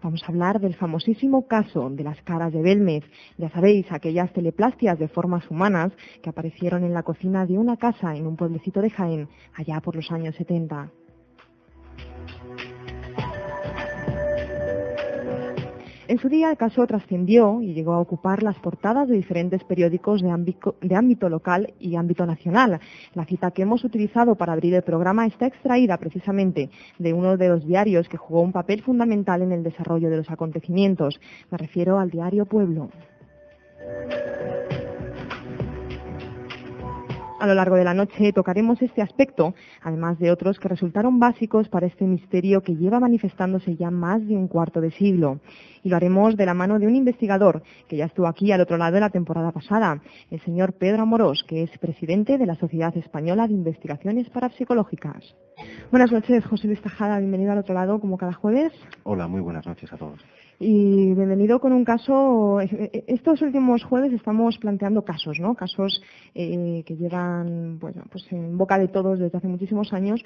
Vamos a hablar del famosísimo caso de las caras de Belmez. Ya sabéis, aquellas teleplastias de formas humanas que aparecieron en la cocina de una casa en un pueblecito de Jaén, allá por los años 70. En su día el caso trascendió y llegó a ocupar las portadas de diferentes periódicos de ámbito local y ámbito nacional. La cita que hemos utilizado para abrir el programa está extraída precisamente de uno de los diarios que jugó un papel fundamental en el desarrollo de los acontecimientos. Me refiero al diario Pueblo. A lo largo de la noche tocaremos este aspecto, además de otros que resultaron básicos para este misterio que lleva manifestándose ya más de un cuarto de siglo. Y lo haremos de la mano de un investigador que ya estuvo aquí al otro lado de la temporada pasada, el señor Pedro Amorós, que es presidente de la Sociedad Española de Investigaciones Parapsicológicas. Buenas noches, José Luis Tajada, bienvenido al otro lado como cada jueves. Hola, muy buenas noches a todos. Y bienvenido con un caso. Estos últimos jueves estamos planteando casos, ¿no? Casos que llevan, bueno, pues en boca de todos desde hace muchísimos años,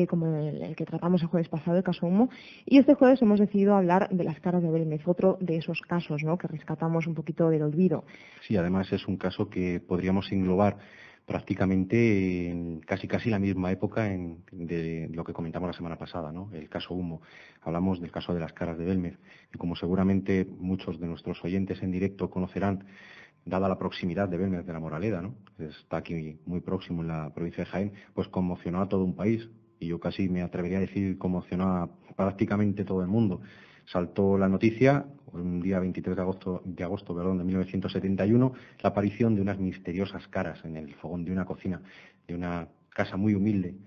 como el que tratamos el jueves pasado, el caso Humo. Y este jueves hemos decidido hablar de las caras de Belmez, otro de esos casos, ¿no? Que rescatamos un poquito del olvido. Sí, además es un caso que podríamos englobar prácticamente en casi la misma época de lo que comentamos la semana pasada, ¿no? El caso Humo. Hablamos del caso de las caras de Belmez y como seguramente muchos de nuestros oyentes en directo conocerán, dada la proximidad de Belmez de la Moraleda, ¿no? Está aquí muy próximo en la provincia de Jaén, pues conmocionó a todo un país y yo casi me atrevería a decir conmocionó a prácticamente todo el mundo. Saltó la noticia, un día 23 de agosto de 1971, la aparición de unas misteriosas caras en el fogón de una cocina, de una casa muy humilde.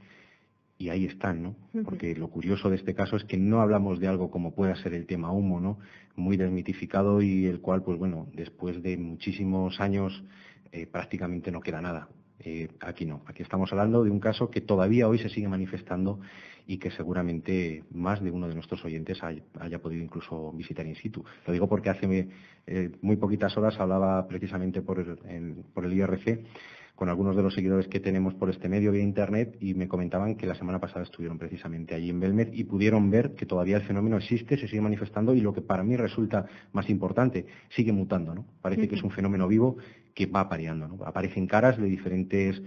Y ahí están, ¿no? Porque lo curioso de este caso es que no hablamos de algo como pueda ser el tema Humo, ¿no? Muy desmitificado y el cual, pues bueno, después de muchísimos años prácticamente no queda nada. Aquí no, aquí estamos hablando de un caso que todavía hoy se sigue manifestando y que seguramente más de uno de nuestros oyentes haya podido incluso visitar in situ. Lo digo porque hace muy poquitas horas hablaba precisamente por el IRC con algunos de los seguidores que tenemos por este medio vía internet y me comentaban que la semana pasada estuvieron precisamente allí en Belmez y pudieron ver que todavía el fenómeno existe, se sigue manifestando y lo que para mí resulta más importante, sigue mutando, ¿no? Parece que es un fenómeno vivo que va apareando, ¿no? Aparecen caras en diferentes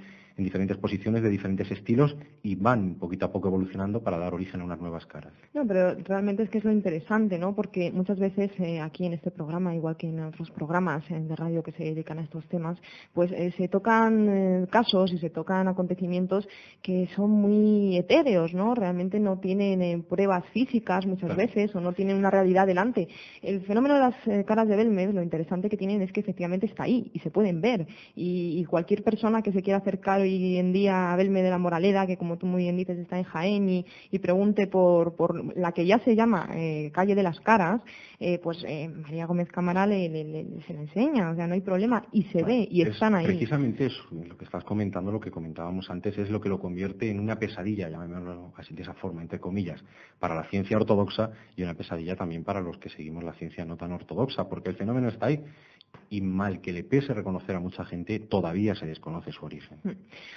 posiciones, de diferentes estilos y van poquito a poco evolucionando para dar origen a unas nuevas caras. No, pero realmente es que es lo interesante, ¿no? Porque muchas veces aquí en este programa, igual que en otros programas de radio que se dedican a estos temas, pues se tocan casos y se tocan acontecimientos que son muy etéreos, ¿no? Realmente no tienen pruebas físicas muchas veces o no tienen una realidad delante. El fenómeno de las caras de Belmez, lo interesante que tienen es que efectivamente está ahí y se pueden ver. Y cualquier persona que se quiera acercar hoy en día a Belmez de la Moraleda, que como tú muy bien dices está en Jaén, y pregunte por la que ya se llama Calle de las Caras, pues María Gómez Cámara se la enseña, o sea, no hay problema, y se ve, y están ahí. Precisamente eso, lo que estás comentando, lo que comentábamos antes, es lo que lo convierte en una pesadilla, llamémoslo así de esa forma, entre comillas, para la ciencia ortodoxa y una pesadilla también para los que seguimos la ciencia no tan ortodoxa, porque el fenómeno está ahí. Y mal que le pese reconocer a mucha gente, todavía se desconoce su origen.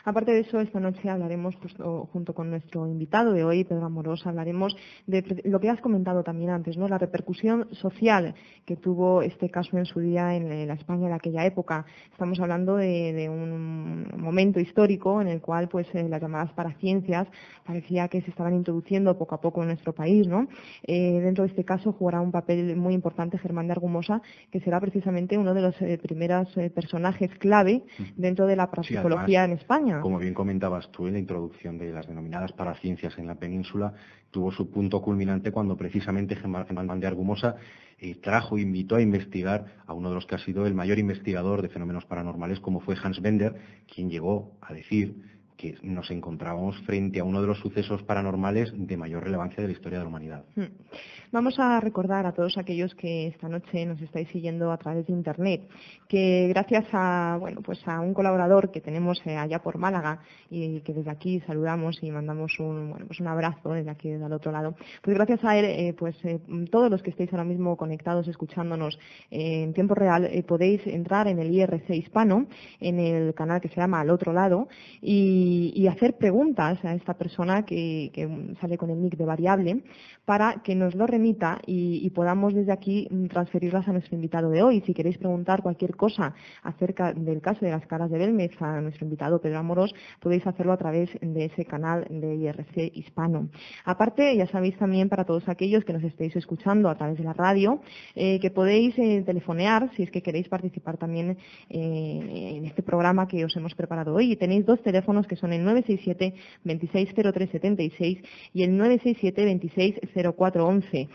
Aparte de eso, esta noche hablaremos, pues, junto con nuestro invitado de hoy, Pedro Amorós, hablaremos de lo que has comentado también antes, ¿no? La repercusión social que tuvo este caso en su día en la España de aquella época. Estamos hablando de un momento histórico en el cual, pues, las llamadas paraciencias parecía que se estaban introduciendo poco a poco en nuestro país, ¿no? Dentro de este caso jugará un papel muy importante Germán de Argumosa, que será precisamente uno de los primeros personajes clave dentro de la parapsicología en España. Como bien comentabas tú, en la introducción de las denominadas paraciencias en la península tuvo su punto culminante cuando precisamente Germán de Argumosa invitó a investigar a uno de los que ha sido el mayor investigador de fenómenos paranormales, como fue Hans Bender, quien llegó a decir que nos encontrábamos frente a uno de los sucesos paranormales de mayor relevancia de la historia de la humanidad. Vamos a recordar a todos aquellos que esta noche nos estáis siguiendo a través de Internet que gracias a un colaborador que tenemos allá por Málaga y que desde aquí saludamos y mandamos un abrazo desde aquí, desde el otro lado, pues gracias a él, todos los que estéis ahora mismo conectados, escuchándonos en tiempo real, podéis entrar en el IRC hispano, en el canal que se llama Al Otro Lado, y y hacer preguntas a esta persona que sale con el nick de variable para que nos lo remita y podamos desde aquí transferirlas a nuestro invitado de hoy. Si queréis preguntar cualquier cosa acerca del caso de las caras de Belmez a nuestro invitado Pedro Amorós, podéis hacerlo a través de ese canal de IRC Hispano. Aparte, ya sabéis también para todos aquellos que nos estéis escuchando a través de la radio, que podéis telefonear si es que queréis participar también en este programa que os hemos preparado hoy. Y tenéis dos teléfonos que son el 967 260376 y el 967 260411.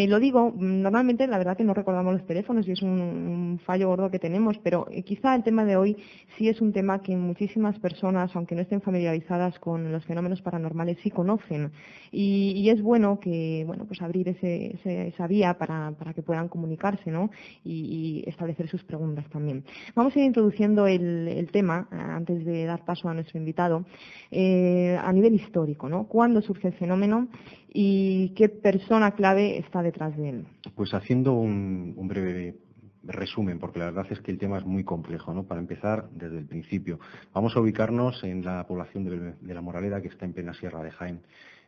Lo digo, normalmente la verdad que no recordamos los teléfonos y es un fallo gordo que tenemos, pero quizá el tema de hoy sí es un tema que muchísimas personas, aunque no estén familiarizadas con los fenómenos paranormales, sí conocen. Y es bueno que, bueno, pues abrir esa vía para que puedan comunicarse, ¿no? Y establecer sus preguntas también. Vamos a ir introduciendo el tema, antes de dar paso a nuestro invitado, a nivel histórico, ¿no? ¿Cuándo surge el fenómeno y qué persona clave está detrás de él? Pues haciendo un breve resumen, porque la verdad es que el tema es muy complejo, ¿no? Para empezar, desde el principio, vamos a ubicarnos en la población de La Moraleda, que está en plena Sierra de Jaén.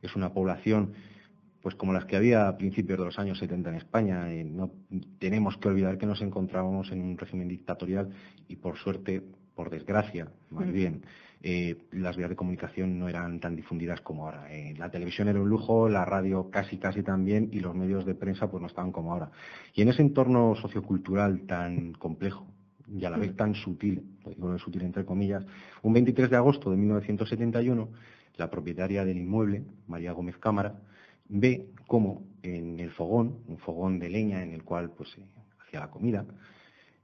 Es una población, pues como las que había a principios de los años 70 en España. No tenemos que olvidar que nos encontrábamos en un régimen dictatorial y, por suerte, por desgracia, más bien, las vías de comunicación no eran tan difundidas como ahora. La televisión era un lujo, la radio casi también, y los medios de prensa pues no estaban como ahora. Y en ese entorno sociocultural tan complejo y a la vez tan sutil, lo digo sutil entre comillas, un 23 de agosto de 1971, la propietaria del inmueble, María Gómez Cámara, ve cómo en el fogón, un fogón de leña en el cual pues hacía la comida,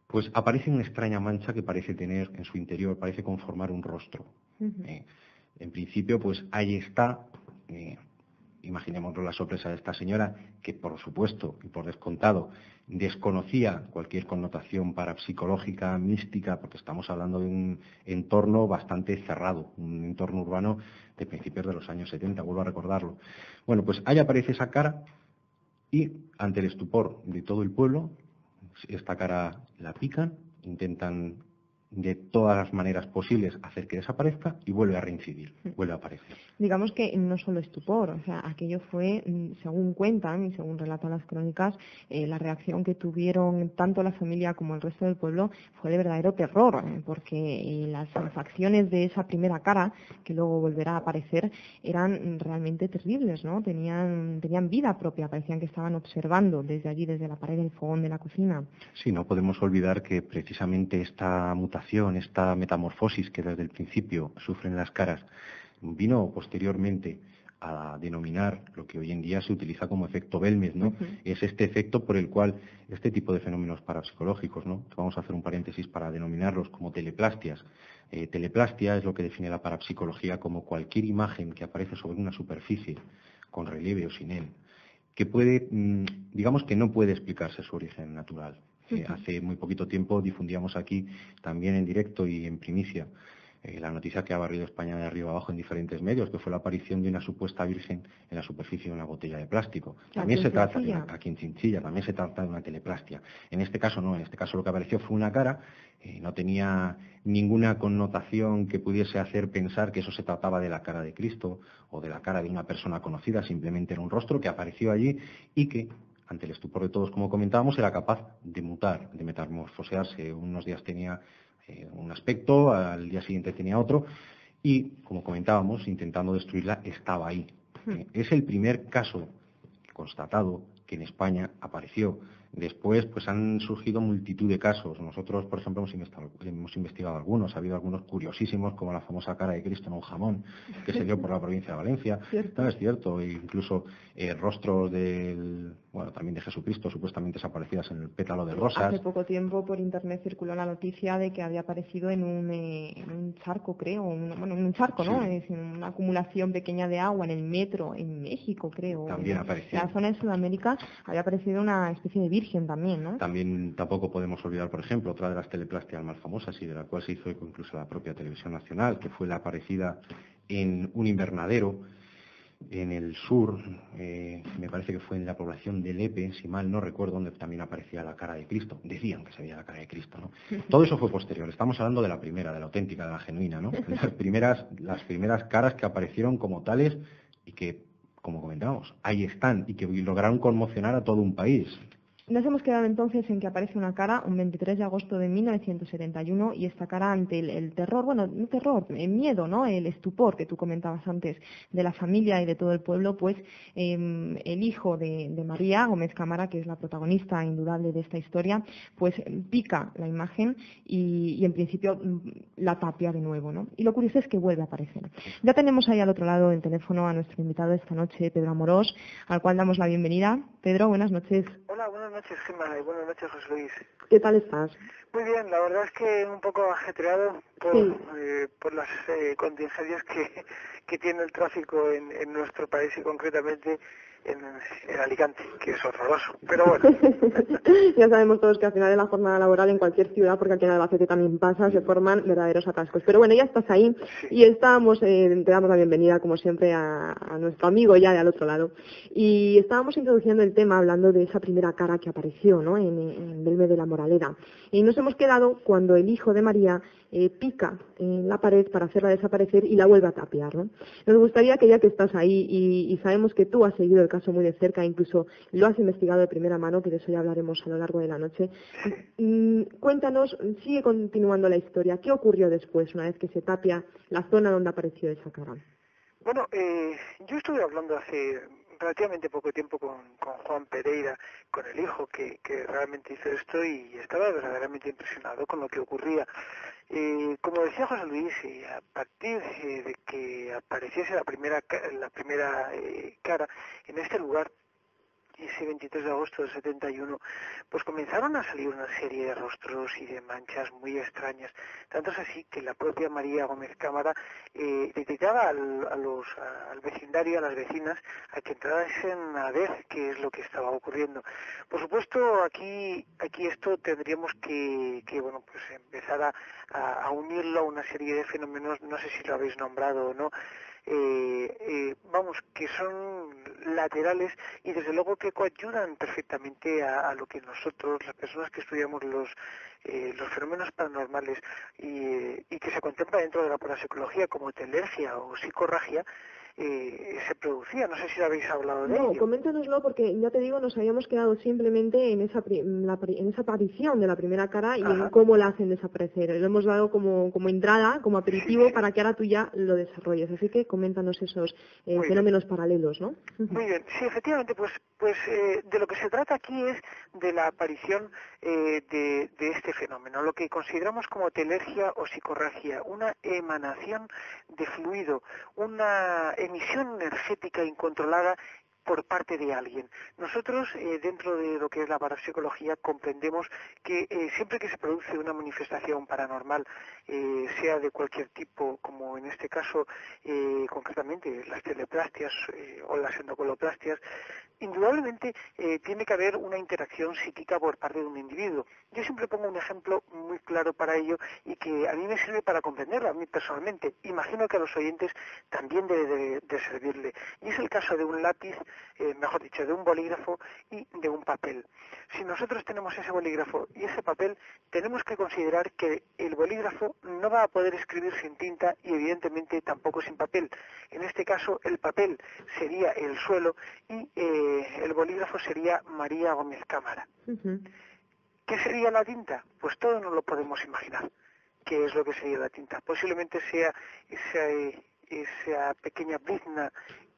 pues aparece una extraña mancha que parece tener en su interior, parece conformar un rostro. En principio, pues ahí está, imaginémonos la sorpresa de esta señora, que por supuesto y por descontado desconocía cualquier connotación parapsicológica, mística, porque estamos hablando de un entorno bastante cerrado, un entorno urbano de principios de los años 70, vuelvo a recordarlo. Bueno, pues ahí aparece esa cara y ante el estupor de todo el pueblo, esta cara la pican, intentan de todas las maneras posibles hacer que desaparezca y vuelve a reincidir, vuelve a aparecer. Digamos que no solo estupor, o sea, aquello fue, según cuentan y según relatan las crónicas, la reacción que tuvieron tanto la familia como el resto del pueblo fue de verdadero terror, porque las facciones de esa primera cara, que luego volverá a aparecer, eran realmente terribles, ¿no? Tenían vida propia, parecían que estaban observando desde allí, desde la pared del fogón de la cocina. Sí, no podemos olvidar que precisamente esta mutación, esta metamorfosis que desde el principio sufren las caras, vino posteriormente a denominar lo que hoy en día se utiliza como efecto Belmez, ¿no? Es este efecto por el cual este tipo de fenómenos parapsicológicos, ¿no? Vamos a hacer un paréntesis para denominarlos como teleplastias. Teleplastia es lo que define la parapsicología como cualquier imagen que aparece sobre una superficie, con relieve o sin él, que puede, digamos que no puede explicarse su origen natural. Hace muy poquito tiempo difundíamos aquí, también en directo y en primicia, la noticia que ha barrido España de arriba abajo en diferentes medios, que fue la aparición de una supuesta virgen en la superficie de una botella de plástico. También se trata de aquí en Chinchilla, también se trata de una teleplastia. En este caso no, en este caso lo que apareció fue una cara, no tenía ninguna connotación que pudiese hacer pensar que eso se trataba de la cara de Cristo o de la cara de una persona conocida, simplemente era un rostro que apareció allí y que, ante el estupor de todos, como comentábamos, era capaz de mutar, de metamorfosearse. Unos días tenía un aspecto, al día siguiente tenía otro, y, como comentábamos, intentando destruirla, estaba ahí. Es el primer caso constatado que en España apareció. Después, pues han surgido multitud de casos. Nosotros, por ejemplo, hemos investigado algunos. Ha habido algunos curiosísimos, como la famosa cara de Cristo en un jamón, que se dio por la provincia de Valencia. No, es cierto. E incluso rostros también de Jesucristo, supuestamente desaparecidas en el pétalo de rosas. Hace poco tiempo por internet circuló la noticia de que había aparecido en un charco, creo. En un charco, ¿no? Es una acumulación pequeña de agua en el metro, en México, creo. También apareció. En la zona de Sudamérica había aparecido una especie de virgen también, ¿no? También tampoco podemos olvidar, por ejemplo, otra de las teleplastias más famosas y de la cual se hizo eco incluso la propia televisión nacional, que fue la aparecida en un invernadero en el sur, me parece que fue en la población de Lepe, si mal no recuerdo, donde también aparecía la cara de Cristo. Decían que se veía la cara de Cristo, ¿no? Todo eso fue posterior. Estamos hablando de la primera, de la auténtica, de la genuina, ¿no? Las primeras caras que aparecieron como tales y que, como comentábamos, ahí están y que lograron conmocionar a todo un país. Nos hemos quedado entonces en que aparece una cara un 23 de agosto de 1971 y esta cara ante el terror, bueno, no terror, el miedo, ¿no? El estupor que tú comentabas antes de la familia y de todo el pueblo, pues el hijo de María Gómez Cámara, que es la protagonista indudable de esta historia, pues pica la imagen y en principio la tapia de nuevo, ¿no? Y lo curioso es que vuelve a aparecer. Ya tenemos ahí al otro lado del teléfono a nuestro invitado esta noche, Pedro Amorós, al cual damos la bienvenida. Pedro, buenas noches. Hola, buenas noches, Gemma, y buenas noches, José Luis. ¿Qué tal estás? Muy bien, la verdad es que un poco ajetreado por las contingencias que tiene el tráfico en nuestro país y concretamente en Alicante, que es horroroso, pero bueno. Ya sabemos todos que al final de la jornada laboral en cualquier ciudad, porque aquí en Albacete también pasa, se forman verdaderos atascos. Pero bueno, ya estás ahí y estábamos, te damos la bienvenida como siempre a nuestro amigo ya de al otro lado. Y estábamos introduciendo el tema hablando de esa primera cara que apareció, ¿no? en Belme de la Moraleda. Y nos hemos quedado cuando el hijo de María pica en la pared para hacerla desaparecer y la vuelve a tapiar, ¿no? Nos gustaría que ya que estás ahí y sabemos que tú has seguido el caso muy de cerca, incluso lo has investigado de primera mano, que de eso ya hablaremos a lo largo de la noche, cuéntanos, sigue continuando la historia, ¿qué ocurrió después una vez que se tapia la zona donde apareció esa cara? Bueno, yo estuve hablando hace relativamente poco tiempo con Juan Pereira, con el hijo que realmente hizo esto y estaba verdaderamente impresionado con lo que ocurría. Como decía José Luis, a partir de que apareciese la primera cara en este lugar, ese 23 de agosto del 71, pues comenzaron a salir una serie de rostros y de manchas muy extrañas. Tanto es así que la propia María Gómez Cámara detectaba al vecindario, a las vecinas, a que entrasen a ver qué es lo que estaba ocurriendo. Por supuesto, aquí esto tendríamos que bueno, pues empezar a unirlo a una serie de fenómenos, no sé si lo habéis nombrado o no, vamos, que son laterales y desde luego que coayudan perfectamente a lo que nosotros, las personas que estudiamos los fenómenos paranormales y que se contempla dentro de la parapsicología como telergia o psicorragia, se producía. No sé si habéis hablado de ello. No, coméntanoslo porque ya te digo, nos habíamos quedado simplemente en esa aparición de la primera cara y en cómo la hacen desaparecer. Lo hemos dado como entrada, como aperitivo para que ahora tú ya lo desarrolles. Así que coméntanos esos fenómenos paralelos, ¿no? Muy bien, sí, efectivamente, pues de lo que se trata aquí es de la aparición de este fenómeno, lo que consideramos como telergia o psicorragia, una emanación de fluido, una emisión energética incontrolada por parte de alguien. Nosotros, dentro de lo que es la parapsicología, comprendemos que siempre que se produce una manifestación paranormal, sea de cualquier tipo, como en este caso, concretamente las teleplastias o las endocoloplastias, indudablemente tiene que haber una interacción psíquica por parte de un individuo. Yo siempre pongo un ejemplo muy claro para ello y que a mí me sirve para comprenderlo, a mí personalmente. Imagino que a los oyentes también debe de servirle. Y es el caso de un lápiz, mejor dicho, de un bolígrafo y de un papel. Si nosotros tenemos ese bolígrafo y ese papel, tenemos que considerar que el bolígrafo no va a poder escribir sin tinta y evidentemente tampoco sin papel. En este caso, el papel sería el suelo y el bolígrafo sería María Gómez Cámara. ¿Qué sería la tinta? Pues todo no lo podemos imaginar. ¿Qué es lo que sería la tinta? Posiblemente sea esa pequeña brizna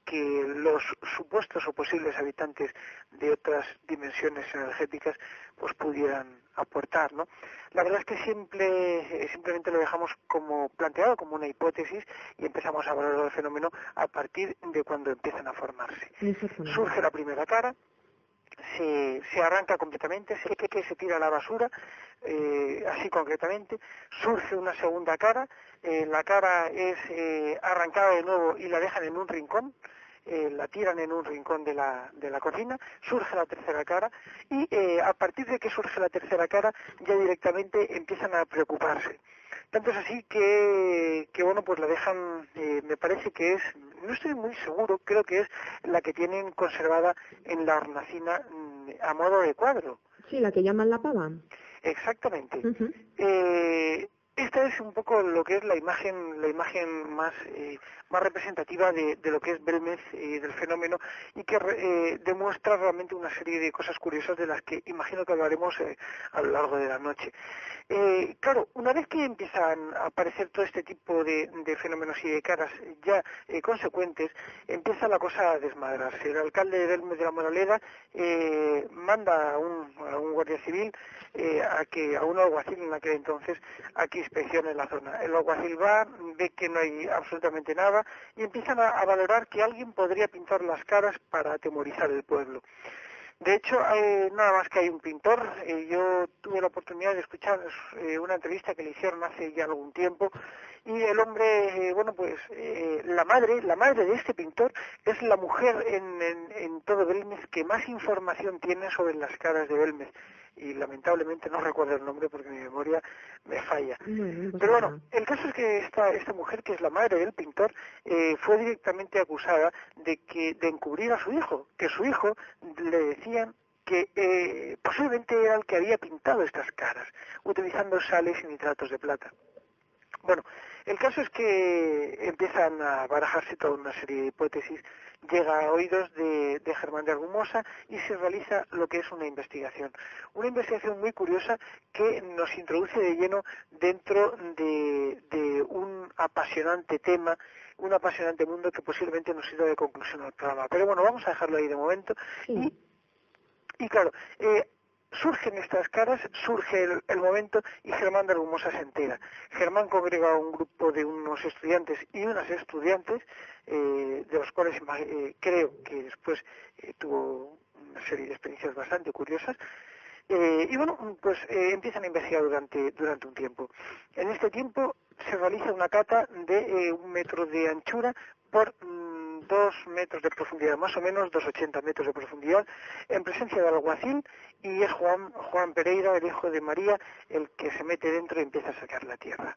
que los supuestos o posibles habitantes de otras dimensiones energéticas pues pudieran aportar, ¿no? La verdad es que simplemente lo dejamos como planteado, como una hipótesis, y empezamos a valorar el fenómeno a partir de cuando empiezan a formarse. Surge la primera cara, se arranca completamente, se tira a la basura, así concretamente, surge una segunda cara, la cara es arrancada de nuevo y la dejan en un rincón, la tiran en un rincón de la cocina, surge la tercera cara y a partir de que surge la tercera cara ya directamente empiezan a preocuparse. Tanto es así que bueno, pues la dejan, me parece que es, no estoy muy seguro, creo que es la que tienen conservada en la hornacina a modo de cuadro. Sí, la que llaman la pava. Exactamente. Uh-huh. Esta es un poco lo que es la imagen más representativa de lo que es Belmez, del fenómeno, y que demuestra realmente una serie de cosas curiosas de las que imagino que hablaremos a lo largo de la noche. Claro, una vez que empiezan a aparecer todo este tipo de fenómenos y de caras ya consecuentes, empieza la cosa a desmadrarse. El alcalde de Belmez de la Moraleda manda a un guardia civil, a un alguacil en aquel entonces, a que inspeccione la zona. El alguacil va, ve que no hay absolutamente nada y empiezan a valorar que alguien podría pintar las caras para atemorizar el pueblo. De hecho, nada más que hay un pintor. Yo tuve la oportunidad de escuchar una entrevista que le hicieron hace ya algún tiempo, y el hombre, la madre de este pintor es la mujer en todo Belmez que más información tiene sobre las caras de Belmez. Y lamentablemente no recuerdo el nombre porque mi memoria me falla. Pero bueno, el caso es que esta mujer, que es la madre del pintor, fue directamente acusada de encubrir a su hijo, que su hijo le decían que posiblemente era el que había pintado estas caras, utilizando sales y nitratos de plata. Bueno, el caso es que empiezan a barajarse toda una serie de hipótesis, llega a oídos de Germán de Argumosa y se realiza lo que es una investigación muy curiosa que nos introduce de lleno dentro de un apasionante tema, un apasionante mundo que posiblemente nos sirva de conclusión al programa. Pero bueno, vamos a dejarlo ahí de momento. Sí. Y claro, surgen estas caras, surge el momento y Germán de Argumosa se entera. Germán congrega a un grupo de unos estudiantes y unas estudiantes, de los cuales creo que después tuvo una serie de experiencias bastante curiosas, y bueno, pues empiezan a investigar durante un tiempo. En este tiempo se realiza una cata de 1 metro de anchura por 2 metros de profundidad, más o menos 2,80 metros de profundidad, en presencia del alguacil, y es Juan Pereira, el hijo de María, el que se mete dentro y empieza a sacar la tierra.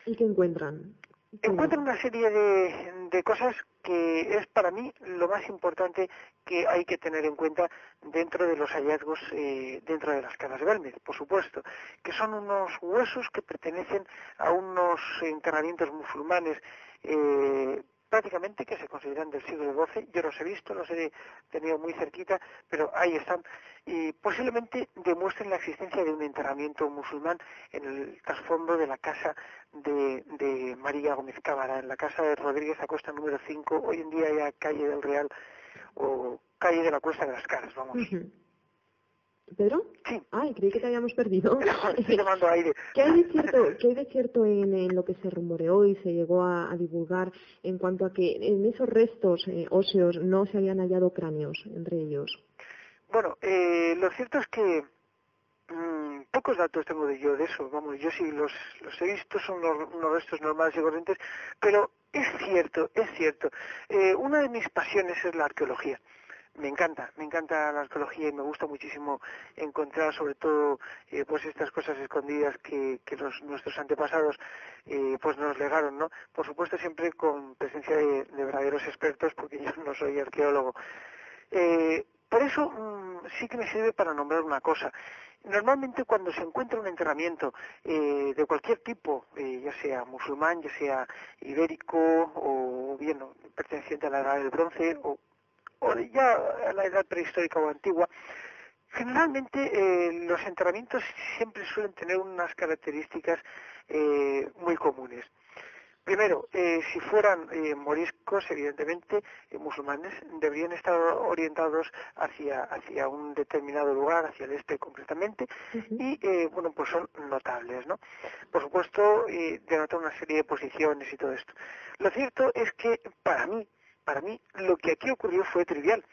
¿Y qué encuentran? Encuentran una serie de cosas que es para mí lo más importante que hay que tener en cuenta dentro de los hallazgos, dentro de las caras de Belmez, por supuesto, que son unos huesos que pertenecen a unos enterramientos musulmanes, prácticamente que se consideran del siglo XII. Yo los he visto, los he tenido muy cerquita, pero ahí están, y posiblemente demuestren la existencia de un enterramiento musulmán en el trasfondo de la casa de María Gómez Cámara, en la casa de Rodríguez Acosta número 5, hoy en día ya calle del Real o calle de la Cuesta de las Caras, vamos. Uh-huh. ¿Pedro? Sí. Ay, creí que te habíamos perdido. Estoy tomando aire. ¿Qué hay de cierto en lo que se rumoreó y se llegó a divulgar en cuanto a que en esos restos óseos no se habían hallado cráneos entre ellos? Bueno, lo cierto es que pocos datos tengo de eso, vamos, yo sí los he visto, son unos restos normales y corrientes, pero es cierto. Una de mis pasiones es la arqueología. Me encanta la arqueología y me gusta muchísimo encontrar sobre todo pues estas cosas escondidas que nuestros antepasados pues nos legaron, ¿no? Por supuesto siempre con presencia de verdaderos expertos, porque yo no soy arqueólogo. Por eso sí que me sirve para nombrar una cosa. Normalmente cuando se encuentra un enterramiento de cualquier tipo, ya sea musulmán, ya sea ibérico o bien perteneciente a la edad del bronce o ya a la edad prehistórica o antigua, generalmente los enterramientos siempre suelen tener unas características muy comunes. Primero, si fueran moriscos, evidentemente, musulmanes, deberían estar orientados hacia un determinado lugar, hacia el este concretamente, uh-huh. Y, bueno, pues son notables, ¿no? Por supuesto, denotan una serie de posiciones y todo esto. Lo cierto es que, para mí, lo que aquí ocurrió fue trivial,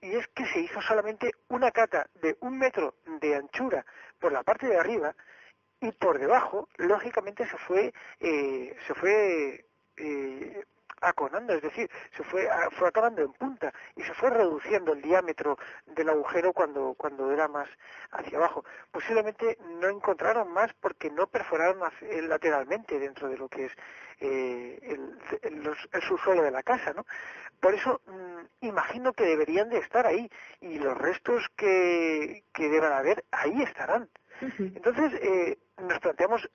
y es que se hizo solamente una cata de 1 metro de anchura por la parte de arriba, y por debajo, lógicamente, se fue aconando, es decir, fue acabando en punta y se fue reduciendo el diámetro del agujero cuando era más hacia abajo. Posiblemente no encontraron más porque no perforaron lateralmente dentro de lo que es el subsuelo de la casa, ¿no? Por eso imagino que deberían de estar ahí y los restos que deban haber ahí estarán. Entonces nos planteamos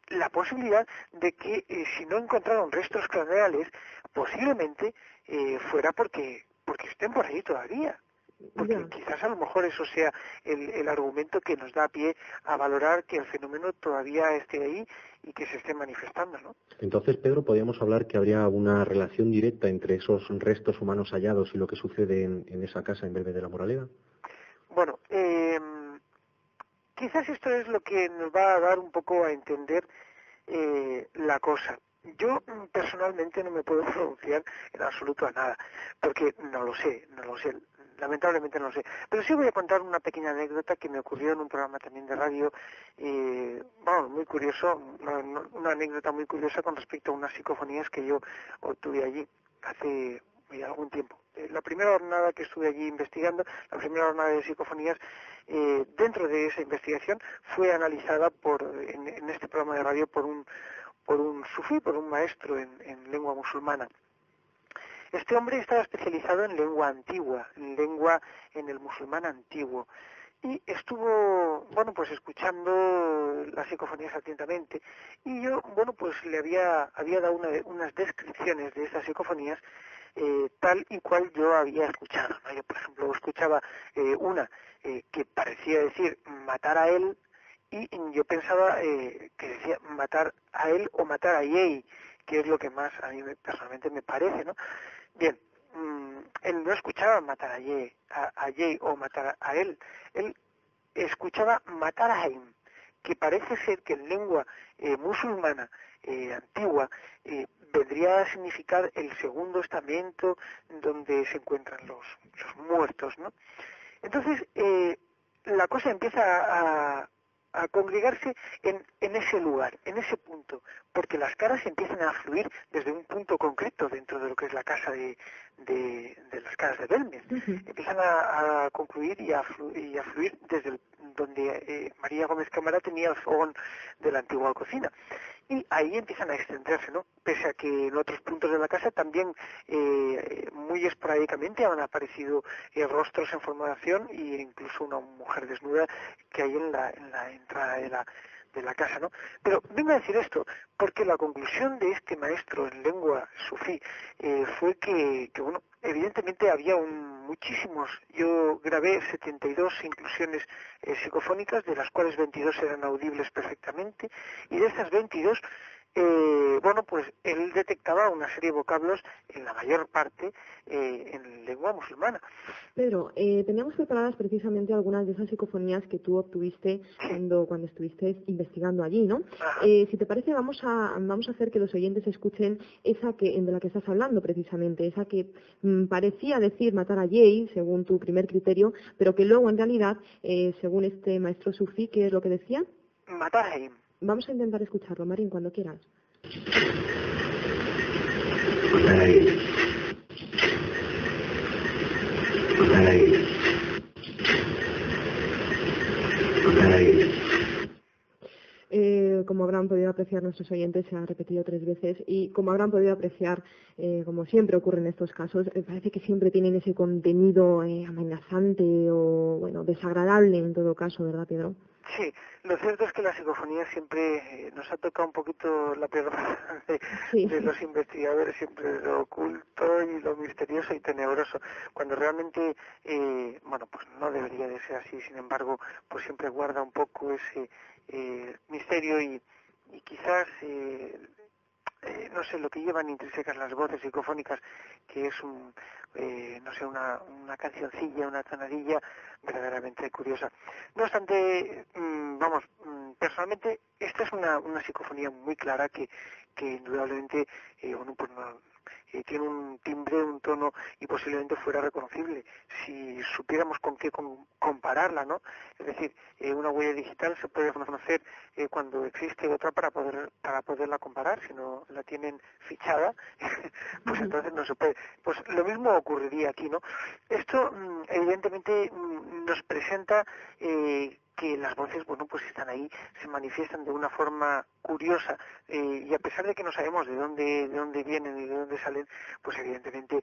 la posibilidad de que si no encontraron restos craneales, posiblemente fuera porque estén por ahí todavía. Porque quizás a lo mejor eso sea el argumento que nos da pie a valorar que el fenómeno todavía esté ahí y que se esté manifestando, ¿no? Entonces, Pedro, ¿podríamos hablar que habría una relación directa entre esos restos humanos hallados y lo que sucede en esa casa en Belme de la Moraleda? Bueno, quizás esto es lo que nos va a dar un poco a entender la cosa. Yo personalmente no me puedo pronunciar en absoluto a nada, porque no lo sé, lamentablemente no lo sé. Pero sí voy a contar una pequeña anécdota que me ocurrió en un programa también de radio, muy curioso, una anécdota muy curiosa con respecto a unas psicofonías que yo obtuve allí hace algún tiempo. La primera jornada que estuve allí investigando, la primera jornada de psicofonías, dentro de esa investigación fue analizada en este programa de radio por un sufí, por un maestro en lengua musulmana. Este hombre estaba especializado en lengua antigua, en el musulmán antiguo, y estuvo, escuchando las psicofonías atentamente, y yo, le había dado unas descripciones de esas psicofonías tal y cual yo había escuchado, ¿no? Yo, por ejemplo, escuchaba una que parecía decir matar a él, y yo pensaba que decía matar a él o matar a Yei, que es lo que más a mí personalmente me parece, ¿no? Bien, él no escuchaba matar a Yei o matar a él escuchaba matar a Haim, que parece ser que en lengua musulmana antigua vendría a significar el segundo estamento donde se encuentran los muertos, ¿no? Entonces, la cosa empieza a congregarse en ese lugar, en ese punto, porque las caras empiezan a fluir desde un punto concreto dentro de lo que es la casa de las caras de Belmez. Empiezan a concluir y a fluir desde donde María Gómez Cámara tenía el fogón de la antigua cocina. Y ahí empiezan a extenderse, ¿no? Pese a que en otros puntos de la casa también muy esporádicamente han aparecido rostros en formación e incluso una mujer desnuda que hay en la entrada de la casa, ¿no? Pero vengo a decir esto porque la conclusión de este maestro en lengua sufí fue que evidentemente había muchísimos. Yo grabé 72 inclusiones psicofónicas, de las cuales 22 eran audibles perfectamente, y de estas 22 él detectaba una serie de vocablos, en la mayor parte, en lengua musulmana. Pedro, teníamos preparadas precisamente algunas de esas psicofonías que tú obtuviste cuando estuviste investigando allí, ¿no? Si te parece, vamos a hacer que los oyentes escuchen esa de la que estás hablando precisamente, esa que parecía decir matar a Yei, según tu primer criterio, pero que luego en realidad, según este maestro sufí, ¿qué es lo que decía? Matar a Haim. Vamos a intentar escucharlo, Marín, cuando quieras. Como habrán podido apreciar nuestros oyentes, se ha repetido 3 veces y como habrán podido apreciar, como siempre ocurre en estos casos, parece que siempre tienen ese contenido amenazante o, desagradable en todo caso, ¿verdad, Pedro? Sí, lo cierto es que la psicofonía siempre nos ha tocado un poquito la piedra de los investigadores, siempre lo oculto y lo misterioso y tenebroso, cuando realmente, no debería de ser así. Sin embargo, pues siempre guarda un poco ese misterio y quizás lo que llevan intrínsecas las voces psicofónicas, que es una cancioncilla, una tonadilla verdaderamente curiosa. No obstante, personalmente esta es una psicofonía muy clara que indudablemente tiene un timbre, un tono y posiblemente fuera reconocible si supiéramos con qué compararla, ¿no? Es decir, una huella digital se puede reconocer cuando existe otra para poderla comparar. Si no la tienen fichada, pues entonces no se puede. Pues lo mismo ocurriría aquí, ¿no? Esto evidentemente nos presenta que las voces, bueno, pues están ahí, se manifiestan de una forma curiosa, y a pesar de que no sabemos de dónde vienen y de dónde salen, pues evidentemente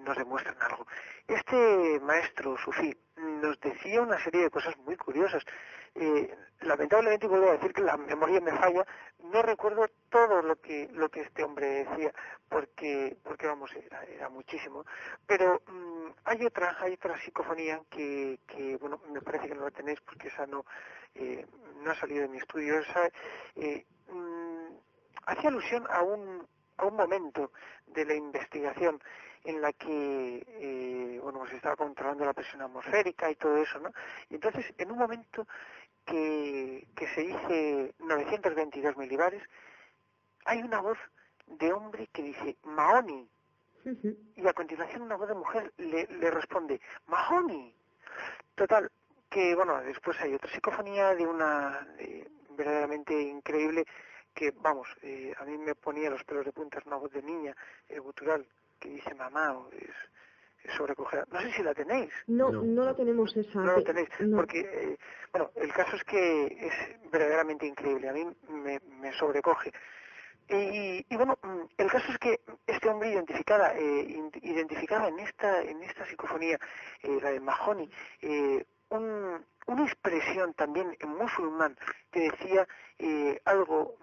nos demuestran algo. Este maestro sufí nos decía una serie de cosas muy curiosas. Lamentablemente, vuelvo a decir que la memoria me falla, no recuerdo todo lo que este hombre decía, porque vamos, era muchísimo, pero hay otra psicofonía que bueno, me parece que no la tenéis porque esa no ha salido de mi estudio. Esa hacía alusión a un momento de la investigación en la que bueno, se estaba controlando la presión atmosférica y todo eso, ¿no? Y entonces, en un momento que se dice 922 milibares, hay una voz de hombre que dice Mahoney, y a continuación una voz de mujer le responde Mahoney. Total, que bueno, después hay otra psicofonía de una verdaderamente increíble que, vamos, a mí me ponía los pelos de punta, es una voz de niña gutural que dice mamá, o es sobrecogedora. No sé si la tenéis. No la tenemos esa. No la tenéis, no. Porque, bueno, el caso es que es verdaderamente increíble, a mí me sobrecoge. Y bueno, el caso es que este hombre identificaba en esta psicofonía, la de Mahoney, una expresión también en musulmán que decía algo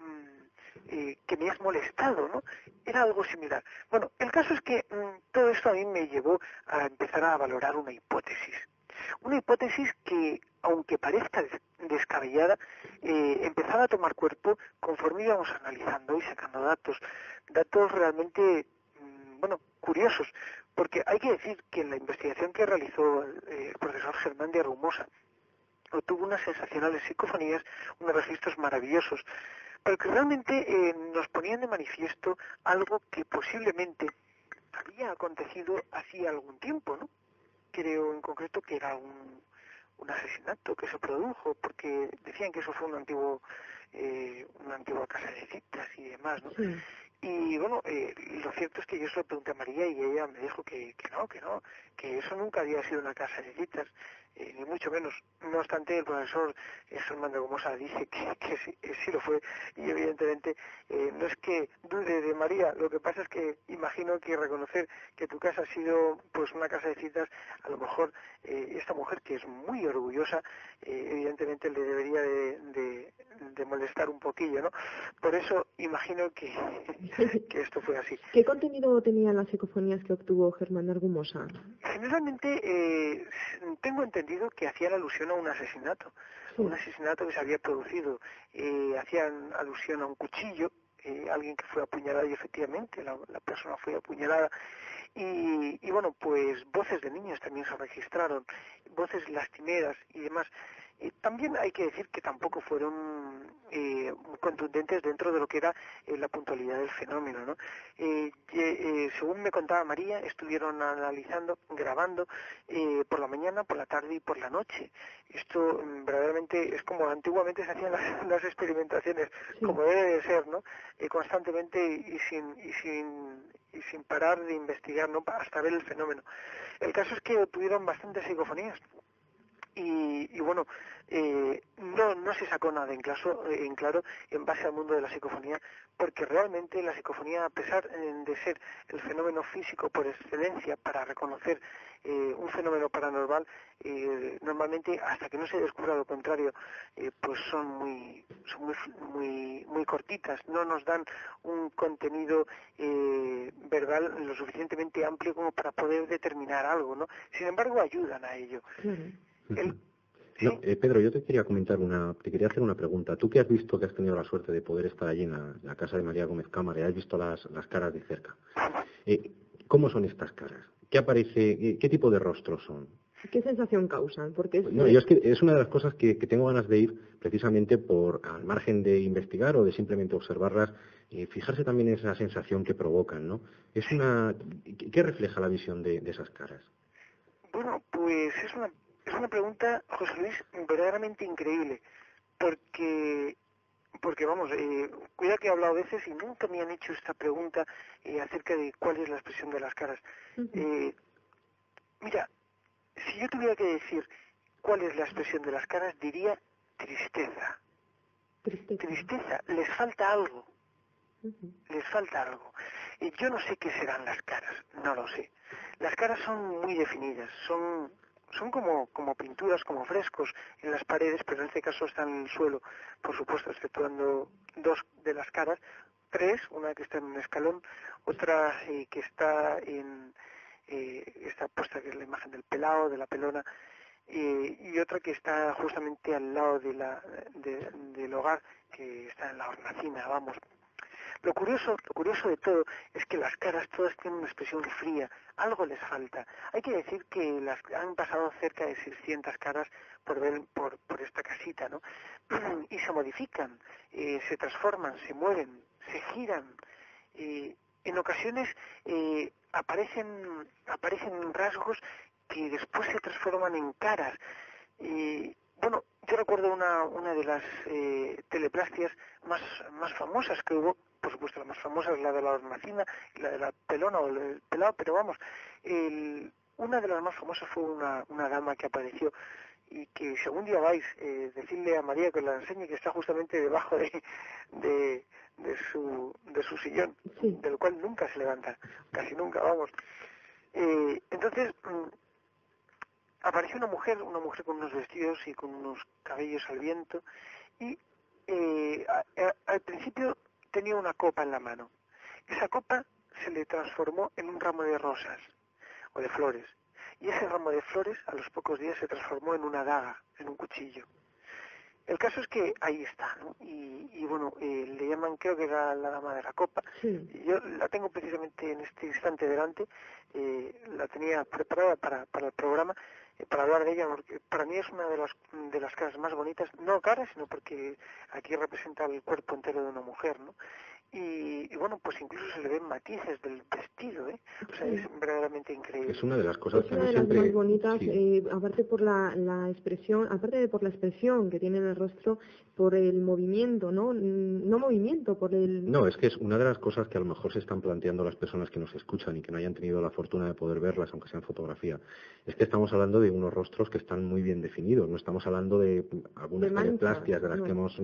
que me has molestado, ¿no? Era algo similar. Bueno, el caso es que todo esto a mí me llevó a empezar a valorar una hipótesis. Una hipótesis que, aunque parezca descabellada, empezaba a tomar cuerpo conforme íbamos analizando y sacando datos realmente, bueno, curiosos, porque hay que decir que en la investigación que realizó el profesor Germán de Argumosa, obtuvo unas sensacionales psicofonías, unos registros maravillosos, pero que realmente nos ponían de manifiesto algo que posiblemente había acontecido hacía algún tiempo, ¿no? Creo en concreto que era un asesinato que se produjo, porque decían que eso fue una antigua casa de citas y demás, ¿no? Sí. Y bueno, lo cierto es que yo se lo pregunté a María y ella me dijo que no, que eso nunca había sido una casa de citas, ni mucho menos. No obstante, el profesor Germán de Argumosa dice que sí lo fue, y evidentemente no es que dude de María, lo que pasa es que imagino que reconocer que tu casa ha sido pues una casa de citas, a lo mejor esta mujer, que es muy orgullosa, evidentemente le debería de molestar un poquillo, ¿no? Por eso imagino que esto fue así. ¿Qué contenido tenían las psicofonías que obtuvo Germán de Argumosa? Generalmente tengo entendido que hacían alusión a un asesinato, un asesinato que se había producido, hacían alusión a un cuchillo, alguien que fue apuñalado, y efectivamente la persona fue apuñalada, y bueno, pues voces de niños también se registraron, voces lastimeras y demás. También hay que decir que tampoco fueron contundentes dentro de lo que era la puntualidad del fenómeno, ¿no? Según me contaba María, estuvieron analizando, grabando por la mañana, por la tarde y por la noche. Esto verdaderamente es como antiguamente se hacían las experimentaciones, sí, como debe de ser, ¿no? Constantemente y sin parar de investigar, ¿no? Hasta ver el fenómeno. El caso es que obtuvieron bastantes psicofonías. Y bueno, no se sacó nada en claro en base al mundo de la psicofonía, porque realmente la psicofonía, a pesar de ser el fenómeno físico por excelencia para reconocer un fenómeno paranormal, normalmente hasta que no se descubra lo contrario, pues son muy cortitas, no nos dan un contenido verbal lo suficientemente amplio como para poder determinar algo, ¿no? Sin embargo, ayudan a ello. ¿Sí? No, Pedro, yo te quería hacer una pregunta. Tú que has visto, que has tenido la suerte de poder estar allí en la casa de María Gómez Cámara, y has visto las caras de cerca. ¿Cómo son estas caras? ¿Qué aparece? ¿Qué tipo de rostros son? ¿Qué sensación causan? Porque No, yo es que es una de las cosas que tengo ganas de ir precisamente por, al margen de investigar o de simplemente observarlas, fijarse también en esa sensación que provocan, ¿no? ¿Qué refleja la visión de esas caras? Bueno, pues es una pregunta, José Luis, verdaderamente increíble, porque vamos, cuida que he hablado a veces y nunca me han hecho esta pregunta acerca de cuál es la expresión de las caras. Mira, si yo tuviera que decir cuál es la expresión de las caras, diría tristeza. Tristeza, les falta algo. Les falta algo. Yo no sé qué serán las caras, no lo sé. Las caras son muy definidas, son como pinturas, como frescos en las paredes, pero en este caso están en el suelo, por supuesto, exceptuando dos de las caras, tres, una que está en un escalón, otra que está está puesta, que es la imagen del pelao, de la pelona, y otra que está justamente al lado del hogar, que está en la hornacina, vamos. Lo curioso de todo es que las caras todas tienen una expresión fría, algo les falta. Hay que decir que han pasado cerca de 600 caras por esta casita, ¿no? Y se modifican, se transforman, se mueven, se giran. En ocasiones aparecen rasgos que después se transforman en caras. Bueno, yo recuerdo una de las teleplastias más famosas que hubo. Por supuesto, la más famosa es la de la hornacina y la de la pelona o el pelado, pero vamos, una de las más famosas fue una dama que apareció y que, si algún día vais, decirle a María que la enseñe, que está justamente debajo de su sillón, sí, del cual nunca se levanta, casi nunca, vamos. Entonces, apareció una mujer con unos vestidos y con unos cabellos al viento, y al principio tenía una copa en la mano. Esa copa se le transformó en un ramo de rosas o de flores, y ese ramo de flores a los pocos días se transformó en una daga, en un cuchillo. El caso es que ahí está, ¿no? Y bueno, le llaman, creo que era la dama de la copa. Sí. Yo la tengo precisamente en este instante delante, la tenía preparada para el programa, para hablar de ella, porque para mí es una de las caras más bonitas, no caras, sino porque aquí representa el cuerpo entero de una mujer, ¿no? Y bueno, pues incluso se le ven matices del vestido, ¿eh? O sea, es verdaderamente increíble. Es una de las cosas que a mí siempre... Es una de las más bonitas, sí. Aparte por la expresión, aparte de por la expresión que tiene en el rostro, por el movimiento, ¿no? No movimiento, por el... No, es que es una de las cosas que a lo mejor se están planteando las personas que nos escuchan y que no hayan tenido la fortuna de poder verlas, aunque sea en fotografía. Es que estamos hablando de unos rostros que están muy bien definidos, no estamos hablando de algunas teleplastias de las que hemos